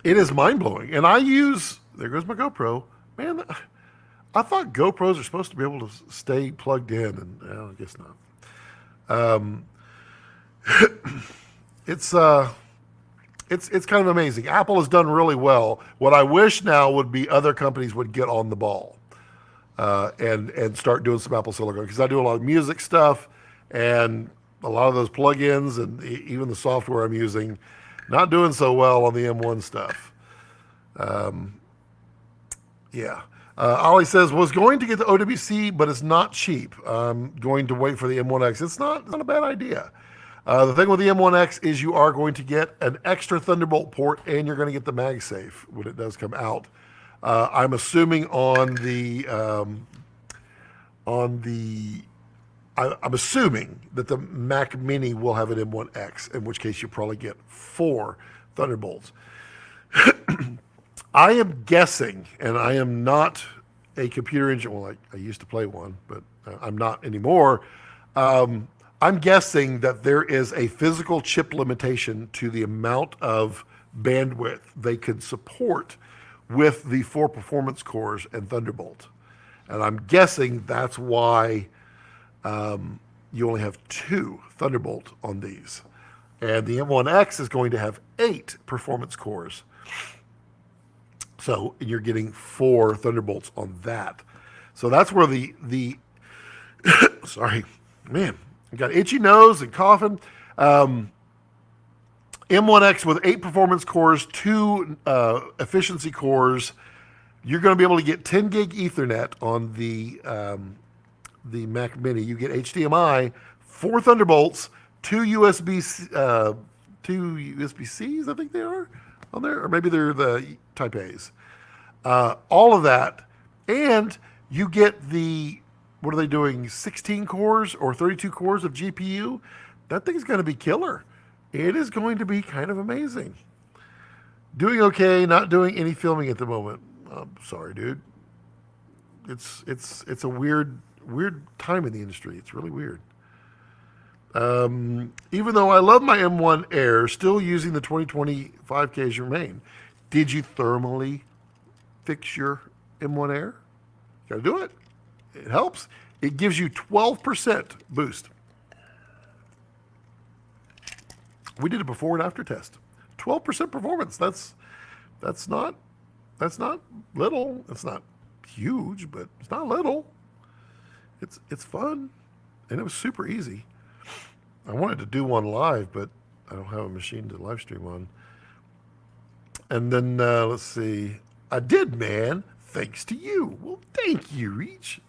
mind-blowing. And I use, there goes my GoPro. Man, I thought GoPros are supposed to be able to stay plugged in, and I guess not. It's kind of amazing. Apple has done really well. What I wish now would be other companies would get on the ball and start doing some Apple Silicon, because I do a lot of music stuff, and a lot of those plugins and even the software I'm using, not doing so well on the M1 stuff. Yeah. Ollie says, was going to get the OWC, but it's not cheap. I'm going to wait for the M1X. It's not a bad idea. The thing with the M1X is you are going to get an extra Thunderbolt port, and you're going to get the MagSafe when it does come out. I'm assuming I'm assuming that the Mac Mini will have an M1X, in which case you probably get 4 Thunderbolts. I am guessing, and I am not a computer engineer. Well, I used to play one, but I'm not anymore. I'm guessing that there is a physical chip limitation to the amount of bandwidth they could support with the 4 performance cores and Thunderbolt. And I'm guessing that's why you only have 2 Thunderbolt on these. And the M1X is going to have 8 performance cores. So you're getting 4 Thunderbolts on that. So that's where the sorry, man, I got itchy nose and coughing. M1X with 8 performance cores, 2 efficiency cores. You're going to be able to get 10 gig Ethernet on the Mac Mini. You get HDMI, 4 Thunderbolts, 2 USB-Cs, I think they are on there, or maybe they're the Type A's. All of that, and you get the, what are they doing, 16 cores or 32 cores of GPU? That thing's going to be killer. It is going to be kind of amazing. Doing okay, not doing any filming at the moment. I'm sorry, dude. It's a weird time in the industry. It's really weird. Even though I love my M1 Air, still using the 2025Ks remain. Did you thermally fix your M1 Air? Got to do it. It helps. It gives you 12% boost. We did a before and after test. 12% performance. That's not little. It's not huge, but it's not little. It's fun, and it was super easy. I wanted to do one live, but I don't have a machine to live stream on. And then let's see. I did, man. Thanks to you. Well, thank you, Reach.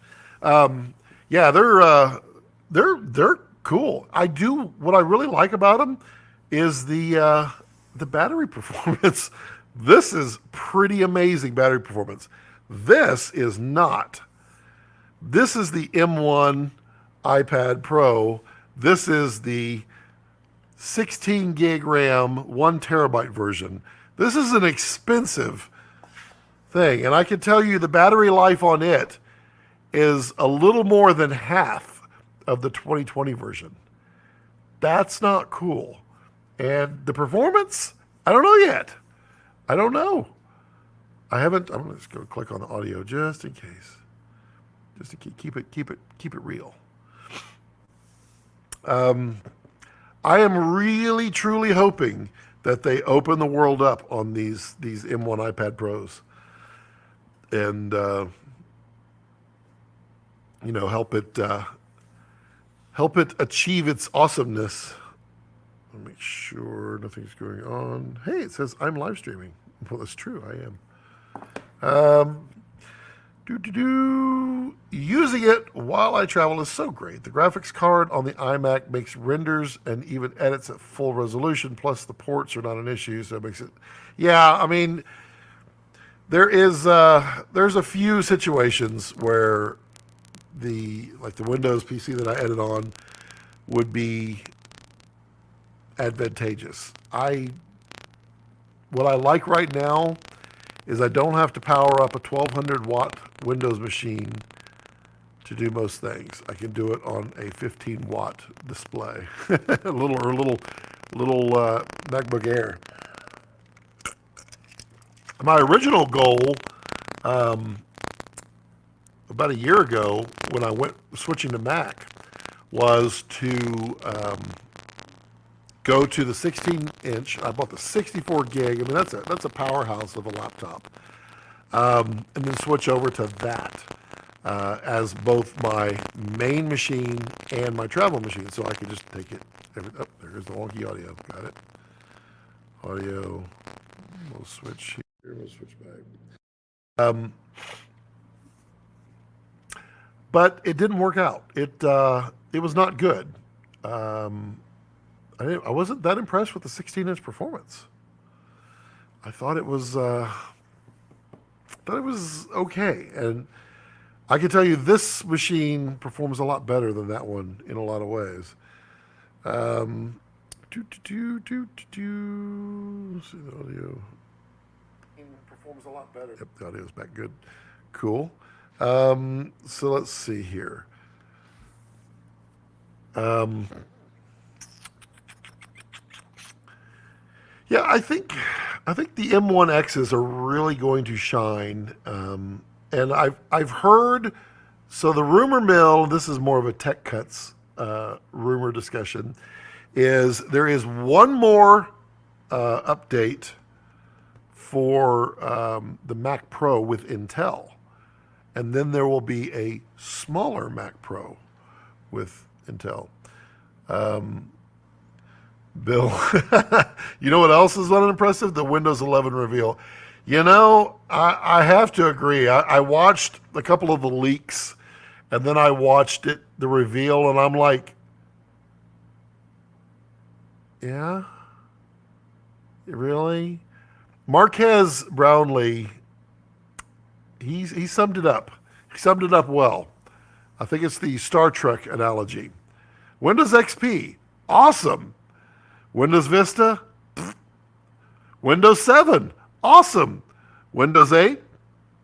Yeah, they're cool. What I really like about them is the battery performance. This is pretty amazing battery performance. This is not. This is the M1 iPad Pro. This is the 16 gig RAM, 1 terabyte version. This is an expensive thing. And I can tell you the battery life on it is a little more than half of the 2020 version. That's not cool. And the performance, I don't know yet. I don't know. I'm going to just go click on the audio just in case. Just to keep it real. I am really, truly hoping that they open the world up on these M1 iPad Pros, and help it achieve its awesomeness. I'll make sure nothing's going on. Hey, it says I'm live streaming. Well, that's true. I am. Using it while I travel is so great. The graphics card on the iMac makes renders and even edits at full resolution. Plus, the ports are not an issue, so it makes it. Yeah, I mean, there's a few situations where the Windows PC that I edit on would be advantageous. What I like right now is I don't have to power up a 1200 watt Windows machine to do most things. I can do it on a 15 watt display, a little MacBook Air. My original goal, about a year ago, when I went switching to Mac, was to go to the 16 inch. I bought the 64 gig. I mean, that's a powerhouse of a laptop. And then switch over to that as both my main machine and my travel machine. So I could just take it. Oh, there's the wonky audio. Got it. Audio. We'll switch here. We'll switch back. But it didn't work out. It was not good. I wasn't that impressed with the 16-inch performance. I thought it was okay, and I can tell you this machine performs a lot better than that one in a lot of ways. See the audio. Performs a lot better. Yep, the audio's back good. Cool. So let's see here. Yeah, I think the M1Xs are really going to shine, and I've heard. So the rumor mill. This is more of a Tech Cuts rumor discussion. Is there is one more update for the Mac Pro with Intel, and then there will be a smaller Mac Pro with Intel. Bill, you know what else is unimpressive? The Windows 11 reveal. You know, I have to agree. I watched a couple of the leaks, and then I watched the reveal, and I'm like, yeah, really? Marquez Brownlee, he summed it up. He summed it up well. I think it's the Star Trek analogy. Windows XP, awesome. Windows Vista, pfft. Windows 7, awesome. Windows 8,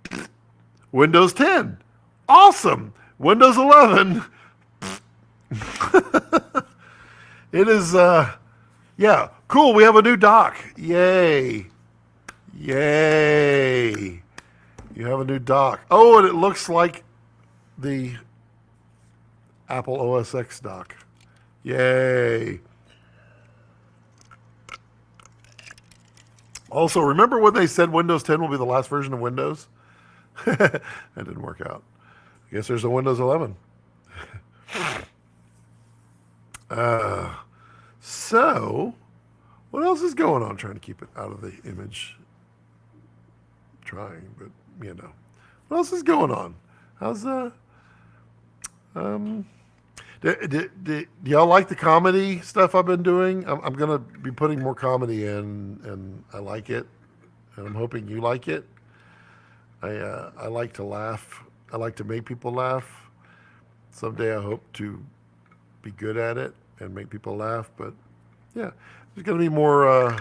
pfft. Windows 10, awesome. Windows 11, it is, yeah, cool. We have a new dock. Yay. Yay. You have a new dock. Oh, and it looks like the Apple OS X dock. Yay. Also, remember when they said Windows 10 will be the last version of Windows? That didn't work out. I guess there's a Windows 11. So, what else is going on? Trying to keep it out of the image. Trying, but, you know. What else is going on? How's, do y'all like the comedy stuff I've been doing? I'm going to be putting more comedy in, and I like it, and I'm hoping you like it. I like to laugh. I like to make people laugh. Someday I hope to be good at it and make people laugh, but yeah, there's going to be more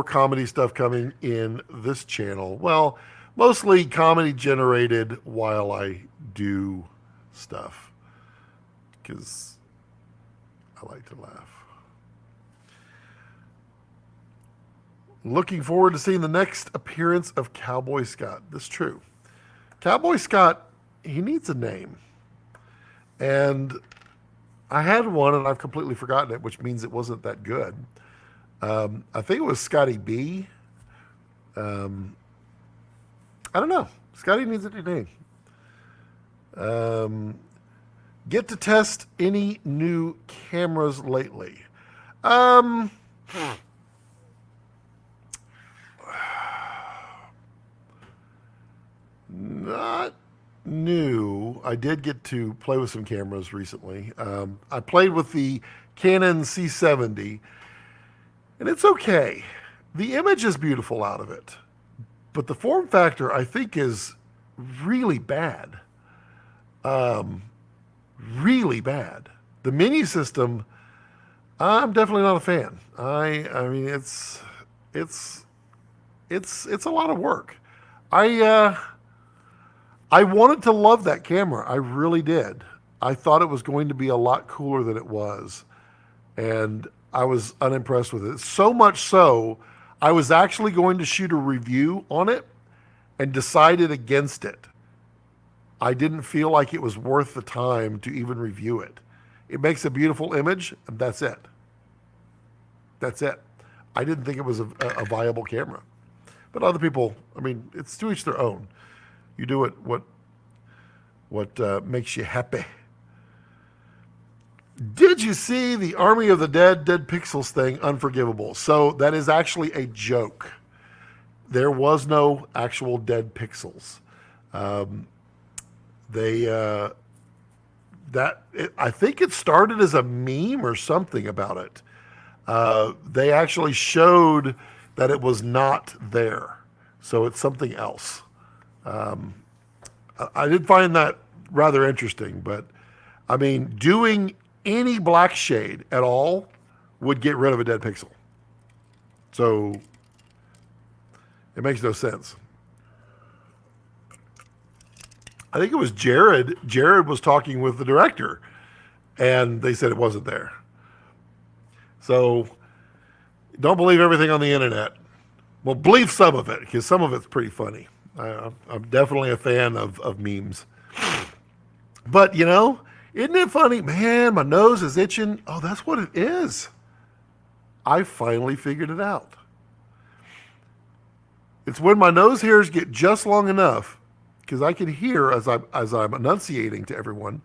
comedy stuff coming in this channel. Well, mostly comedy generated while I do stuff, because I like to laugh. Looking forward to seeing the next appearance of Cowboy Scott. That's true. Cowboy Scott, he needs a name. And I had one and I've completely forgotten it, which means it wasn't that good. I think it was Scotty B. I don't know. Scotty needs a new name. Get to test any new cameras lately. Not new. I did get to play with some cameras recently. I played with the Canon C70, and it's okay. The image is beautiful out of it, but the form factor I think is really bad. Really bad. The menu system, I'm definitely not a fan. I mean it's it's a lot of work. I uh, I wanted to love that camera. I really did. I thought it was going to be a lot cooler than it was, and I was unimpressed with it. So much so, I was actually going to shoot a review on it and decided against it. I didn't feel like it was worth the time to even review it. It makes a beautiful image, and that's it. That's it. I didn't think it was a viable camera. But other people, I mean, it's to each their own. You do it what makes you happy. Did you see the Army of the Dead Pixels thing? Unforgivable. So that is actually a joke. There was no actual dead pixels. They I think it started as a meme or something about it. They actually showed that it was not there, so it's something else. I did find that rather interesting, but I mean, doing any black shade at all would get rid of a dead pixel. So it makes no sense. I think it was Jared. Jared was talking with the director, and they said it wasn't there. So don't believe everything on the internet. Well, believe some of it, because some of it's pretty funny. I'm definitely a fan of memes. But, you know, isn't it funny? Man, my nose is itching. Oh, that's what it is. I finally figured it out. It's when my nose hairs get just long enough, because I can hear as I'm enunciating to everyone,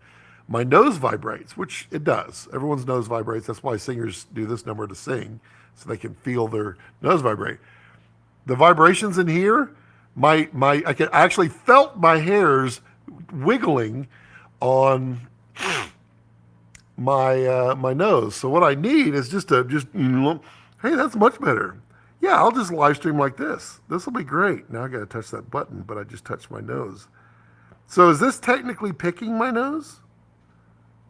my nose vibrates, which it does. Everyone's nose vibrates. That's why singers do this number to sing, so they can feel their nose vibrate. The vibrations in here, I actually felt my hairs wiggling on my nose. So what I need is just hey, that's much better. Yeah, I'll just live stream like this. This will be great. Now I got to touch that button, but I just touched my nose. So is this technically picking my nose?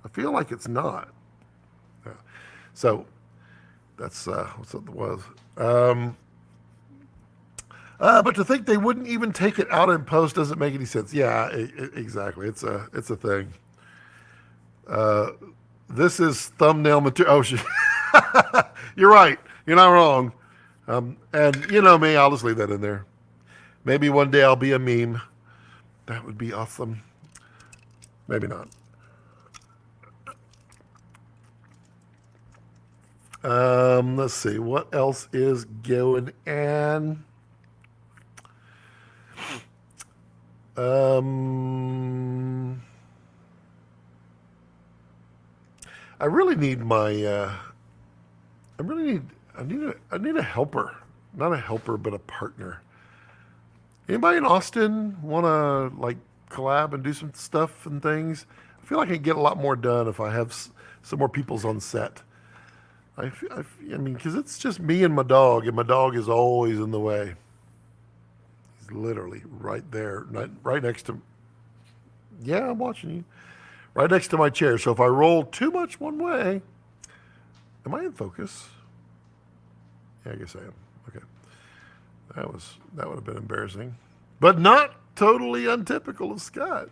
I feel like it's not. Yeah. So that's what's it was. But to think they wouldn't even take it out in post doesn't make any sense. Yeah, exactly. It's a thing. This is thumbnail material. Oh, you're right. You're not wrong. And you know me, I'll just leave that in there. Maybe one day I'll be a meme. That would be awesome. Maybe not. Let's see. What else is going on? I really need my. I need a helper, not a helper, but a partner. Anybody in Austin want to like collab and do some stuff and things? I feel like I can get a lot more done if I have some more people's on set. I mean, because it's just me and my dog is always in the way. He's literally right there, right next to. Yeah, I'm watching you. Right next to my chair. So if I roll too much one way, am I in focus? Yeah, I guess I am. Okay. That would have been embarrassing, but not totally untypical of Scott.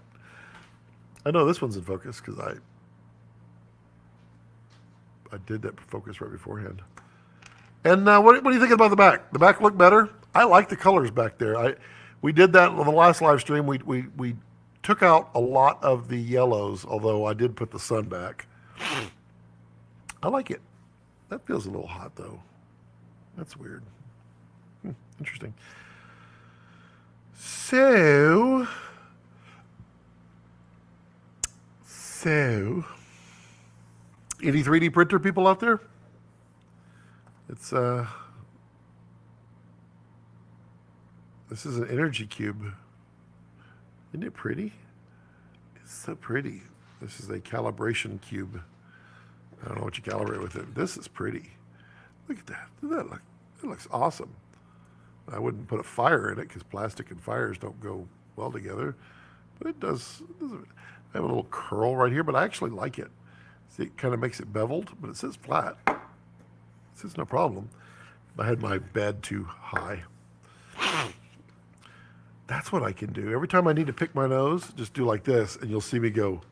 I know this one's in focus because I did that focus right beforehand. And what do you think about the back? The back looked better. I like the colors back there. We did that on the last live stream. We took out a lot of the yellows, although I did put the sun back. I like it. That feels a little hot though. That's weird. Interesting. So, any 3D printer people out there? It's this is an energy cube. Isn't it pretty? So pretty. This is a calibration cube. I don't know what you calibrate with it. This is pretty. Look at that. Doesn't that look? That looks awesome. I wouldn't put a fire in it because plastic and fires don't go well together. But it does. I have a little curl right here, but I actually like it. See, it kind of makes it beveled, but it says flat. It says no problem. I had my bed too high. That's what I can do. Every time I need to pick my nose, just do like this, and you'll see me go.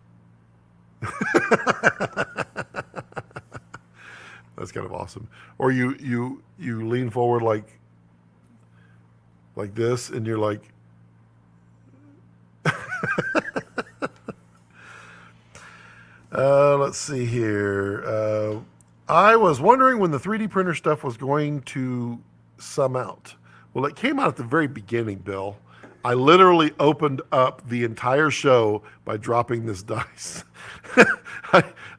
That's kind of awesome. Or you lean forward like this, and you're like. Let's see here. I was wondering when the 3D printer stuff was going to sum out. Well, it came out at the very beginning, Bill. I literally opened up the entire show by dropping this dice.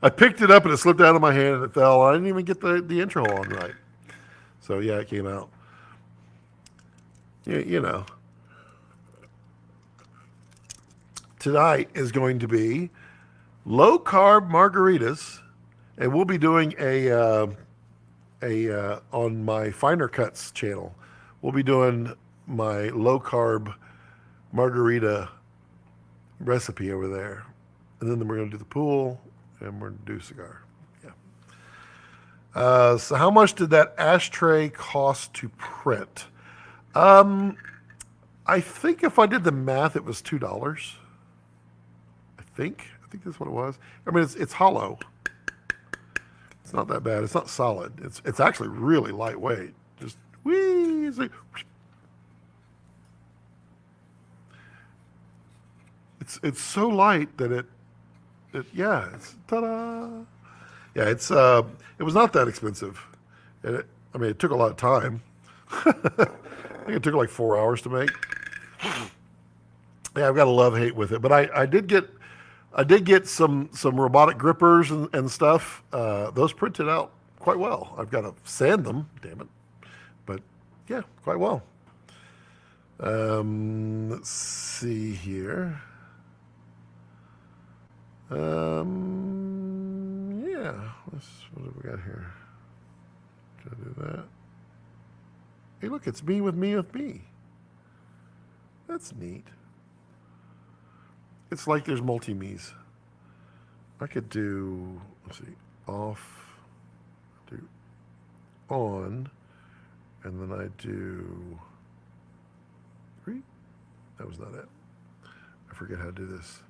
I picked it up and it slipped out of my hand and it fell. I didn't even get the intro on right. So yeah, it came out. You know. Tonight is going to be low carb margaritas, and we'll be doing a on my Finer Cuts channel. We'll be doing my low carb margarita recipe over there, and then we're going to do the pool, and we're going to do cigar. Yeah. So how much did that ashtray cost to print? I think if I did the math, it was $2. I think that's what it was. I mean, it's hollow. It's not that bad. It's not solid. It's actually really lightweight. Just whee. It's so light that it yeah. It's ta-da. Yeah. It was not that expensive. And I mean, it took a lot of time. I think it took like 4 hours to make. Yeah, I've got a love-hate with it, but I did get some robotic grippers and stuff. Those printed out quite well. I've got to sand them, damn it. But yeah, quite well. Let's see here. Yeah, what have we got here? Should I do that? Hey, look, it's me with me with me. That's neat. It's like there's multi-me's. I could do, let's see, off, do on, and then I do three. That was not it. I forget how to do this.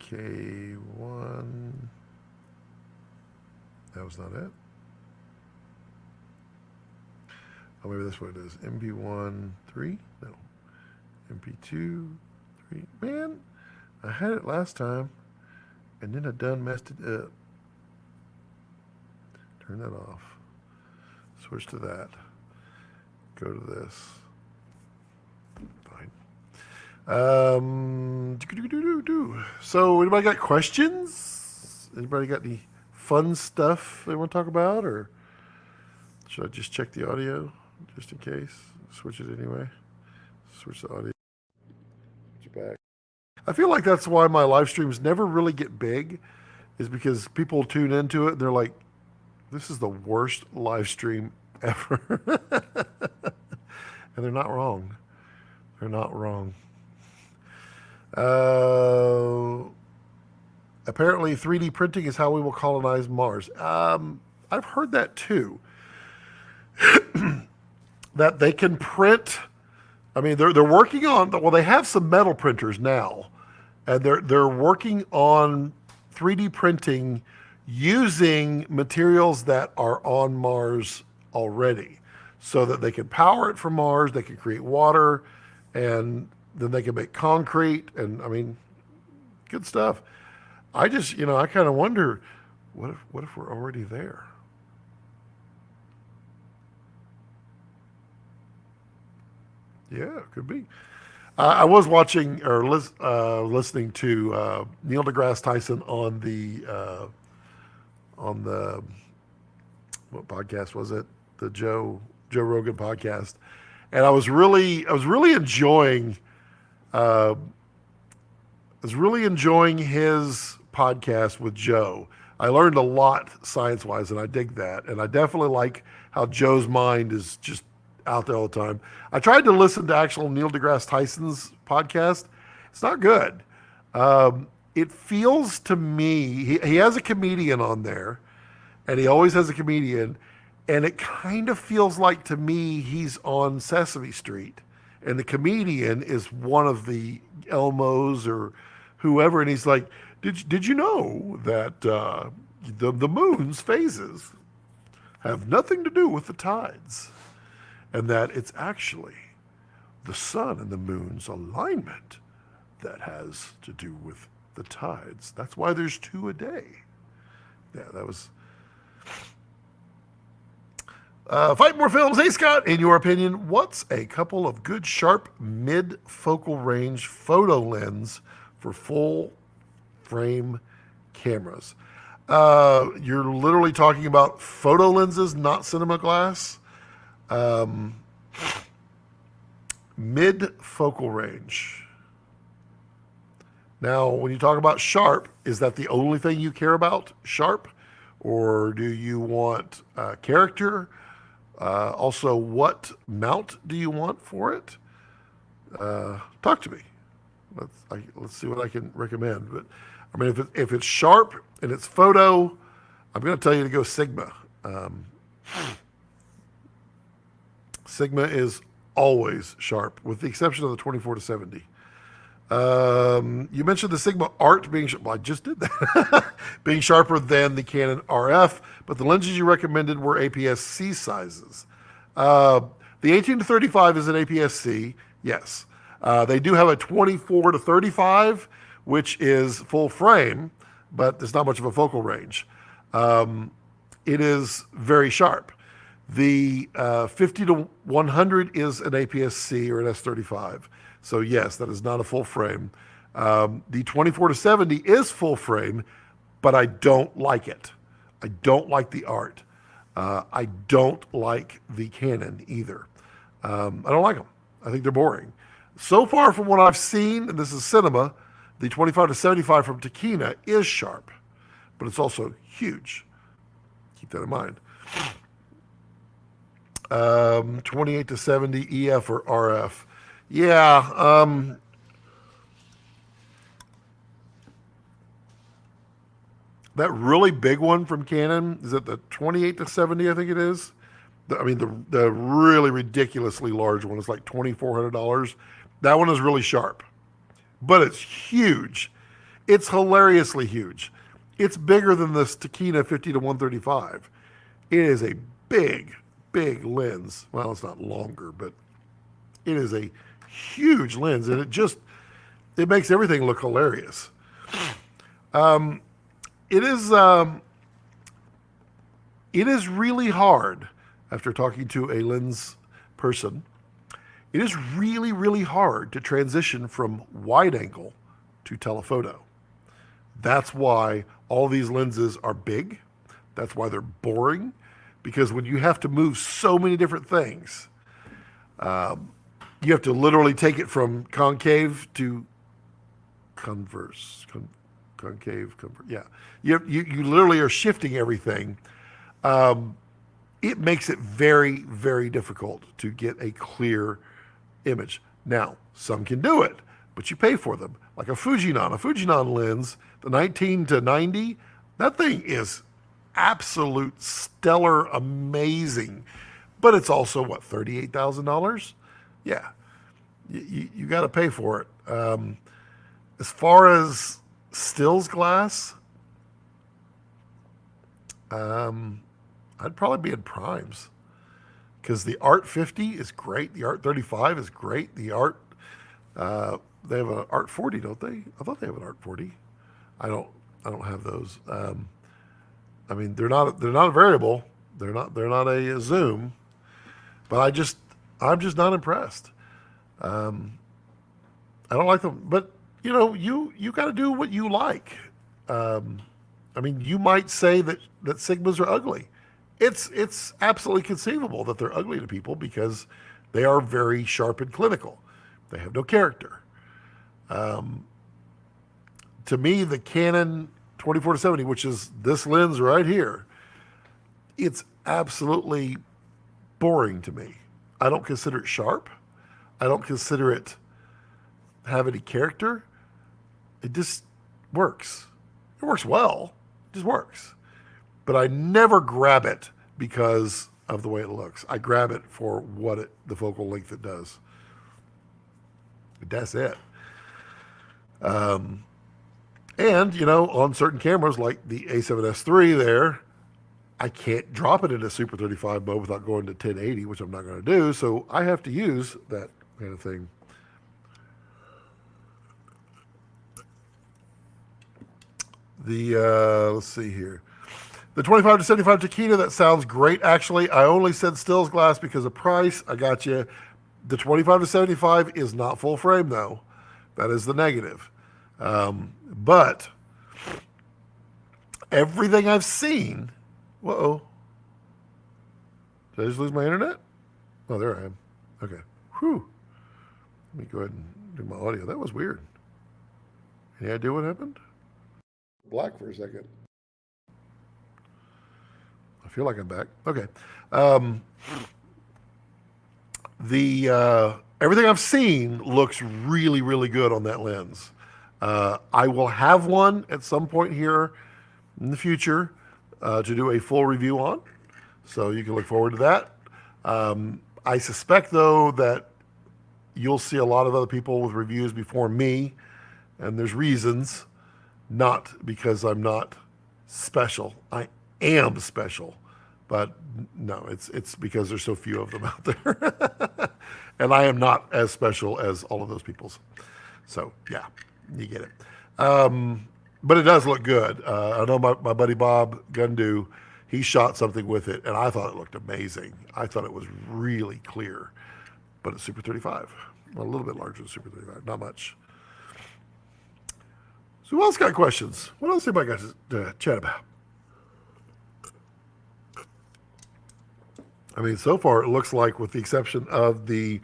K1. That was not it. Oh, maybe that's what it is. MP1, 3? No. MP2, 3. Man, I had it last time, and then I done messed it up. Turn that off. Switch to that. Go to this. Fine. So, anybody got questions? Anybody got any fun stuff they want to talk about, or should I just check the audio just in case? Switch it anyway. Switch the audio. Switch it back. I feel like that's why my live streams never really get big, is because people tune into it and they're like, "This is the worst live stream ever," and they're not wrong. They're not wrong. Apparently 3D printing is how we will colonize Mars. I've heard that too. That they can print. I mean, they're working on. Well, they have some metal printers now, and they're working on 3D printing using materials that are on Mars already, so that they can power it from Mars. They can create water, and then they can make concrete. And I mean, good stuff. I just, I kind of wonder, what if we're already there? Yeah, it could be. I was watching or listening to Neil deGrasse Tyson on the what podcast was it? The Joe Rogan podcast, and I was really enjoying was really enjoying his podcast with Joe. I learned a lot science-wise, and I dig that. And I definitely like how Joe's mind is just out there all the time. I tried to listen to actual Neil deGrasse Tyson's podcast. It's not good. It feels to me, he has a comedian on there, and he always has a comedian, and it kind of feels like to me he's on Sesame Street, and the comedian is one of the Elmos or whoever, and he's like, did you know that the moon's phases have nothing to do with the tides, and that it's actually the sun and the moon's alignment that has to do with the tides. That's why there's 2 a day. Yeah, that was... Fight More Films. Hey, Scott, in your opinion, what's a couple of good, sharp, mid-focal range photo lens for full frame cameras? You're literally talking about photo lenses, not cinema glass. Mid-focal range. Now, when you talk about sharp, is that the only thing you care about, sharp? Or do you want character? Also, what mount do you want for it? Talk to me. Let's see what I can recommend. But I mean, if it's sharp and it's photo, I'm going to tell you to go Sigma. Sigma is always sharp, with the exception of the 24-70. You mentioned the Sigma Art being, well, I just did that, being sharper than the Canon RF, but the lenses you recommended were APS-C sizes. The 18-35 is an APS-C, yes. They do have a 24-35, which is full frame, but there's not much of a focal range. It is very sharp. The 50-100 is an APS-C or an S35. So yes, that is not a full frame. The 24-70 is full frame, but I don't like it. I don't like the art. I don't like the Canon either. I don't like them. I think they're boring. So far from what I've seen, and this is cinema, the 25-75 from Takina is sharp, but it's also huge. Keep that in mind. 28-70 EF or RF. Yeah, that really big one from Canon, is it the 28-70, I think it is? I mean, the really ridiculously large one is like $2,400. That one is really sharp, but it's huge. It's hilariously huge. It's bigger than this Takina 50-135. It is a big, big lens. Well, it's not longer, but it is a huge lens, and it makes everything look hilarious. It is really hard, after talking to a lens person, it is really, really hard to transition from wide angle to telephoto. That's why all these lenses are big. That's why they're boring, because when you have to move so many different things, you have to literally take it from concave to converse. Concave, yeah. You literally are shifting everything. It makes it very, very difficult to get a clear image. Now, some can do it, but you pay for them. Like a Fujinon lens, the 19-90, that thing is absolute stellar, amazing. But it's also, what, $38,000? Yeah, you got to pay for it. As far as stills glass, I'd probably be in primes, because the Art 50 is great. The Art 35 is great. The Art, they have an Art 40, don't they? I thought they have an Art 40. I don't have those. I mean, they're not a variable. They're not a zoom, but I'm just not impressed. I don't like them, but you got to do what you like. I mean, you might say that Sigmas are ugly. It's absolutely conceivable that they're ugly to people because they are very sharp and clinical. They have no character. to me, the Canon 24-70, which is this lens right here, it's absolutely boring to me. I don't consider it sharp. I don't consider it have any character. It just works. It works well. It just works. But I never grab it because of the way it looks. I grab it for the focal length it does. That's it. And, on certain cameras like the A7S III there, I can't drop it into Super 35 mode without going to 1080, which I'm not going to do. So I have to use that kind of thing. Let's see here. The 25-75 Chiquita, that sounds great. Actually, I only said stills glass because of price. I got you. The 25-75 is not full frame, though. That is the negative. But everything I've seen... Whoa. Did I just lose my internet? Oh, there I am. Okay. Whew. Let me go ahead and do my audio. That was weird. Any idea what happened? Black for a second. I feel like I'm back. Okay. Everything I've seen looks really, really good on that lens. I will have one at some point here in the future to do a full review on. So you can look forward to that. I suspect, though, that you'll see a lot of other people with reviews before me, and there's reasons, not because I'm not special. I am special, but no, it's because there's so few of them out there. And I am not as special as all of those people's. So, yeah, you get it. But it does look good. I know my buddy Bob Gundu, he shot something with it, and I thought it looked amazing. I thought it was really clear. But it's Super 35. Well, a little bit larger than Super 35, not much. So who else got questions? What else anybody got to chat about? I mean, so far it looks like, with the exception of the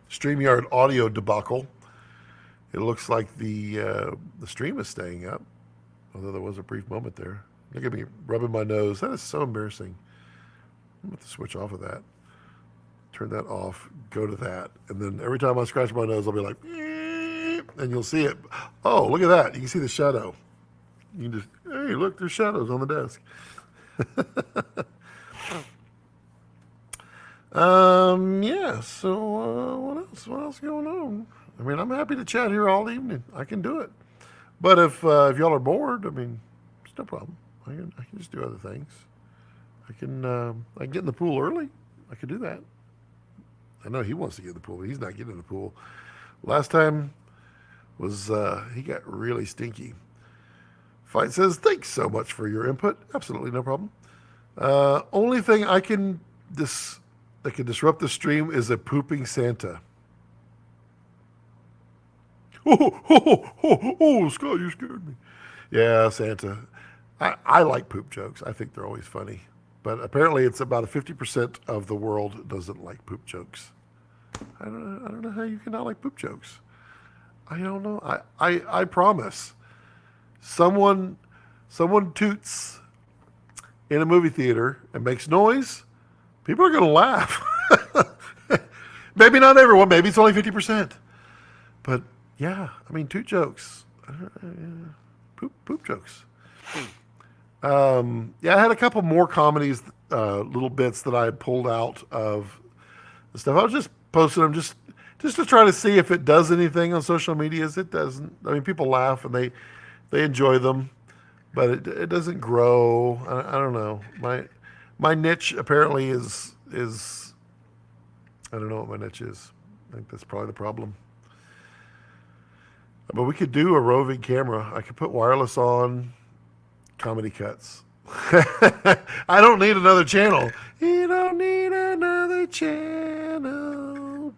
StreamYard audio debacle, it looks like the stream is staying up, although there was a brief moment there. Look at me rubbing my nose. That is so embarrassing. I'm going to have to switch off of that. Turn that off, go to that, and then every time I scratch my nose, I'll be like, "Eep," and you'll see it. Oh, look at that. You can see the shadow. You can just, hey, look, there's shadows on the desk. Yeah, so what else? What else going on? I mean, I'm happy to chat here all evening. I can do it. But if y'all are bored, I mean, it's no problem. I can just do other things. I can get in the pool early. I could do that. I know he wants to get in the pool, but he's not getting in the pool. Last time was he got really stinky. Fight says, thanks so much for your input. Absolutely no problem. Only thing that can disrupt the stream is a pooping Santa. Oh, Scott, you scared me. Yeah, Santa. I like poop jokes. I think they're always funny. But apparently it's about 50% of the world doesn't like poop jokes. I don't know how you cannot like poop jokes. I don't know. I promise. Someone toots in a movie theater and makes noise, people are going to laugh. Maybe not everyone. Maybe it's only 50%. But yeah, I mean, toot jokes. Poop jokes. Yeah, I had a couple more comedies, little bits that I had pulled out of the stuff. I was just posting them just to try to see if it does anything on social medias. It doesn't. I mean, people laugh and they enjoy them, but it doesn't grow. I don't know. My niche apparently is I don't know what my niche is. I think that's probably the problem. But we could do a roving camera. I could put wireless on. Comedy cuts. I don't need another channel. You don't need another channel.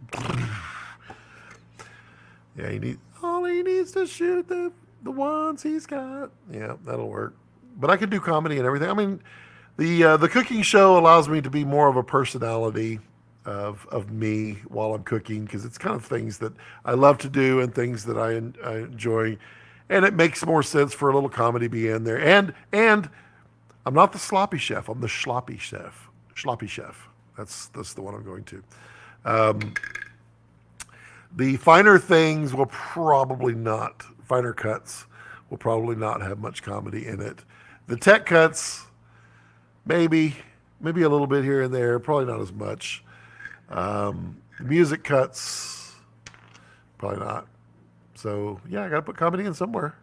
Yeah, all he needs to shoot the ones he's got. Yeah, that'll work. But I could do comedy and everything. I mean, the cooking show allows me to be more of a personality of me while I'm cooking, because it's kind of things that I love to do and things that I enjoy. And it makes more sense for a little comedy to be in there. And I'm not the sloppy chef. I'm the sloppy chef. Sloppy chef. That's the one I'm going to. The finer things will probably not, finer cuts will probably not have much comedy in it. The tech cuts, maybe a little bit here and there, probably not as much. Music cuts, probably not. So yeah, I got to put comedy in somewhere.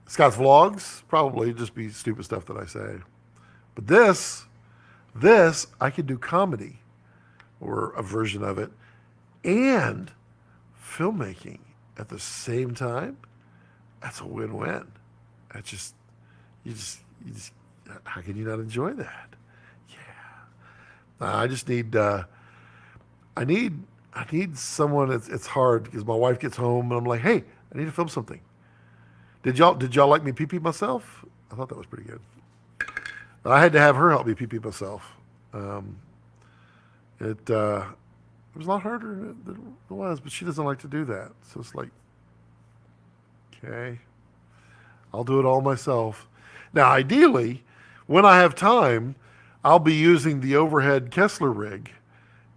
Scott's vlogs, probably just be stupid stuff that I say. But this, I could do comedy or a version of it and filmmaking at the same time. That's a win-win. That's just, you just, how can you not enjoy that? Yeah. I just need, I need someone. It's hard because my wife gets home and I'm like, hey, I need to film something. Did y'all like me pee-pee myself? I thought that was pretty good. I had to have her help me pee-pee myself. It was a lot harder than it was, but she doesn't like to do that. So it's like, okay, I'll do it all myself. Now, ideally, when I have time, I'll be using the overhead Kessler rig,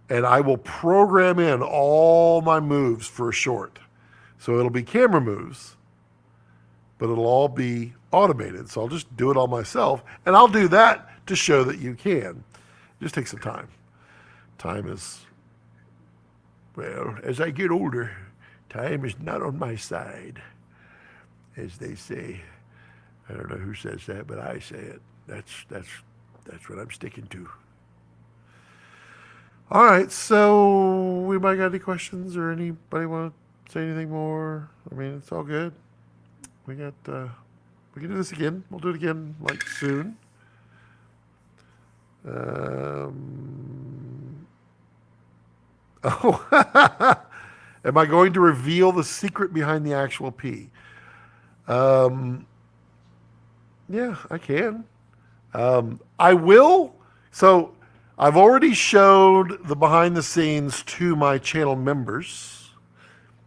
and I will program in all my moves for a short. So it'll be camera moves, but it'll all be automated. So I'll just do it all myself, and I'll do that to show that you can. Just take some time. Time is, well, as I get older, time is not on my side, as they say. I don't know who says that, but I say it. That's what I'm sticking to. All right, so we might got any questions or anybody want to say anything more? I mean, it's all good. We can do this again. We'll do it again like soon. Oh, am I going to reveal the secret behind the actual pee? Yeah, I can. I will. So I've already showed the behind the scenes to my channel members.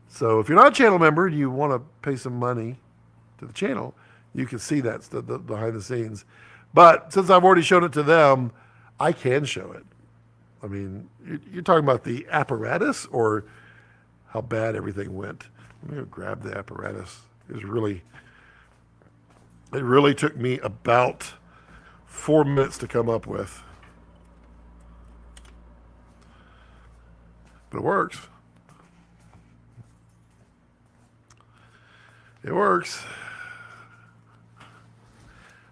So if you're not a channel member and you want to pay some money to the channel, you can see that's the behind the scenes. But since I've already shown it to them, I can show it. I mean, you're talking about the apparatus or how bad everything went. Let me go grab the apparatus. It really took me about 4 minutes to come up with. But it works. It works.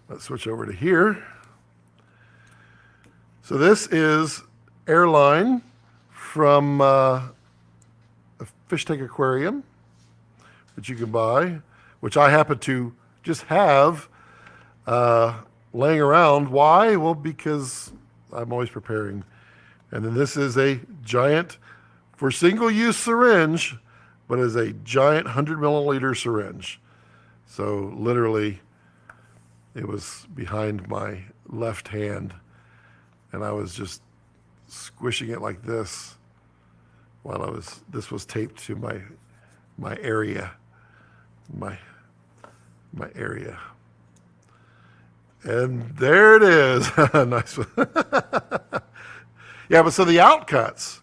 Let's switch over to here. So this is airline from a fish tank aquarium that you can buy, which I happen to just have laying around. Why? Well, because I'm always preparing. And then this is a giant, for single-use syringe, but is a giant 100 milliliter syringe. So literally, it was behind my left hand, and I was just squishing it like this while this was taped to my area, my area. And there it is. Nice one. Yeah, but so the outcuts,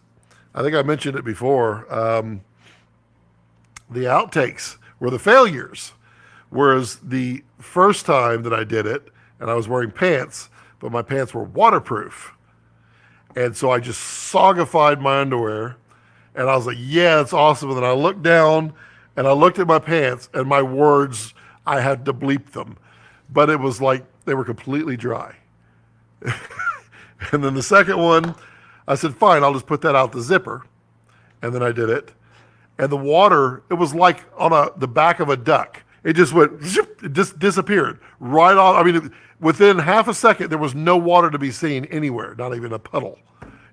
I think I mentioned it before, the outtakes were the failures. Whereas the first time that I did it, and I was wearing pants, but my pants were waterproof. And so I just sogified my underwear, and I was like, yeah, that's awesome. And then I looked down, and I looked at my pants, and my words, I had to bleep them. But it was like they were completely dry. And then the second one, I said, fine, I'll just put that out the zipper. And then I did it. And the water, it was like on the back of a duck. It just went, zip, it just disappeared right off. I mean, within half a second, there was no water to be seen anywhere, not even a puddle.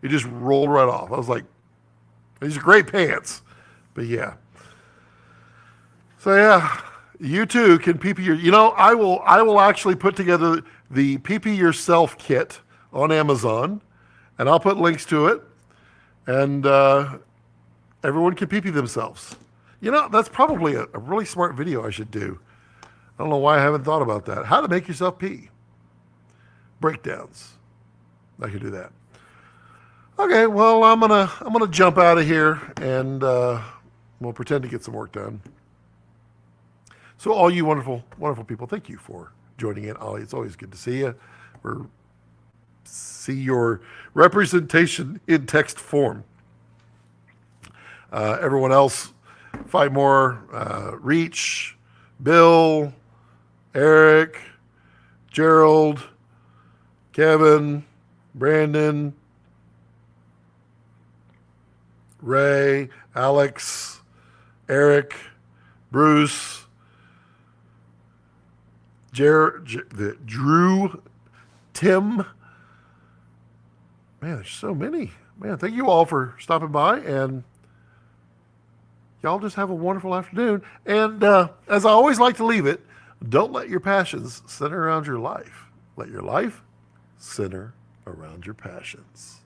It just rolled right off. I was like, these are great pants. But yeah. So yeah, you too can pee-pee your, I will actually put together the pee-pee yourself kit on Amazon, and I'll put links to it, and everyone can pee-pee themselves. You know, that's probably a really smart video I should do. I don't know why I haven't thought about that. How to make yourself pee. Breakdowns. I could do that. Okay, well, I'm gonna jump out of here and we'll pretend to get some work done. So, all you wonderful, wonderful people, thank you for joining in, Ollie. It's always good to see you. Or see your representation in text form. Everyone else, Fight More, Reach, Bill, Eric, Gerald, Kevin, Brandon, Ray, Alex, Eric, Bruce, Drew, Tim. Man, there's so many. Man, thank you all for stopping by, and y'all just have a wonderful afternoon. And as I always like to leave it, don't let your passions center around your life. Let your life center around your passions.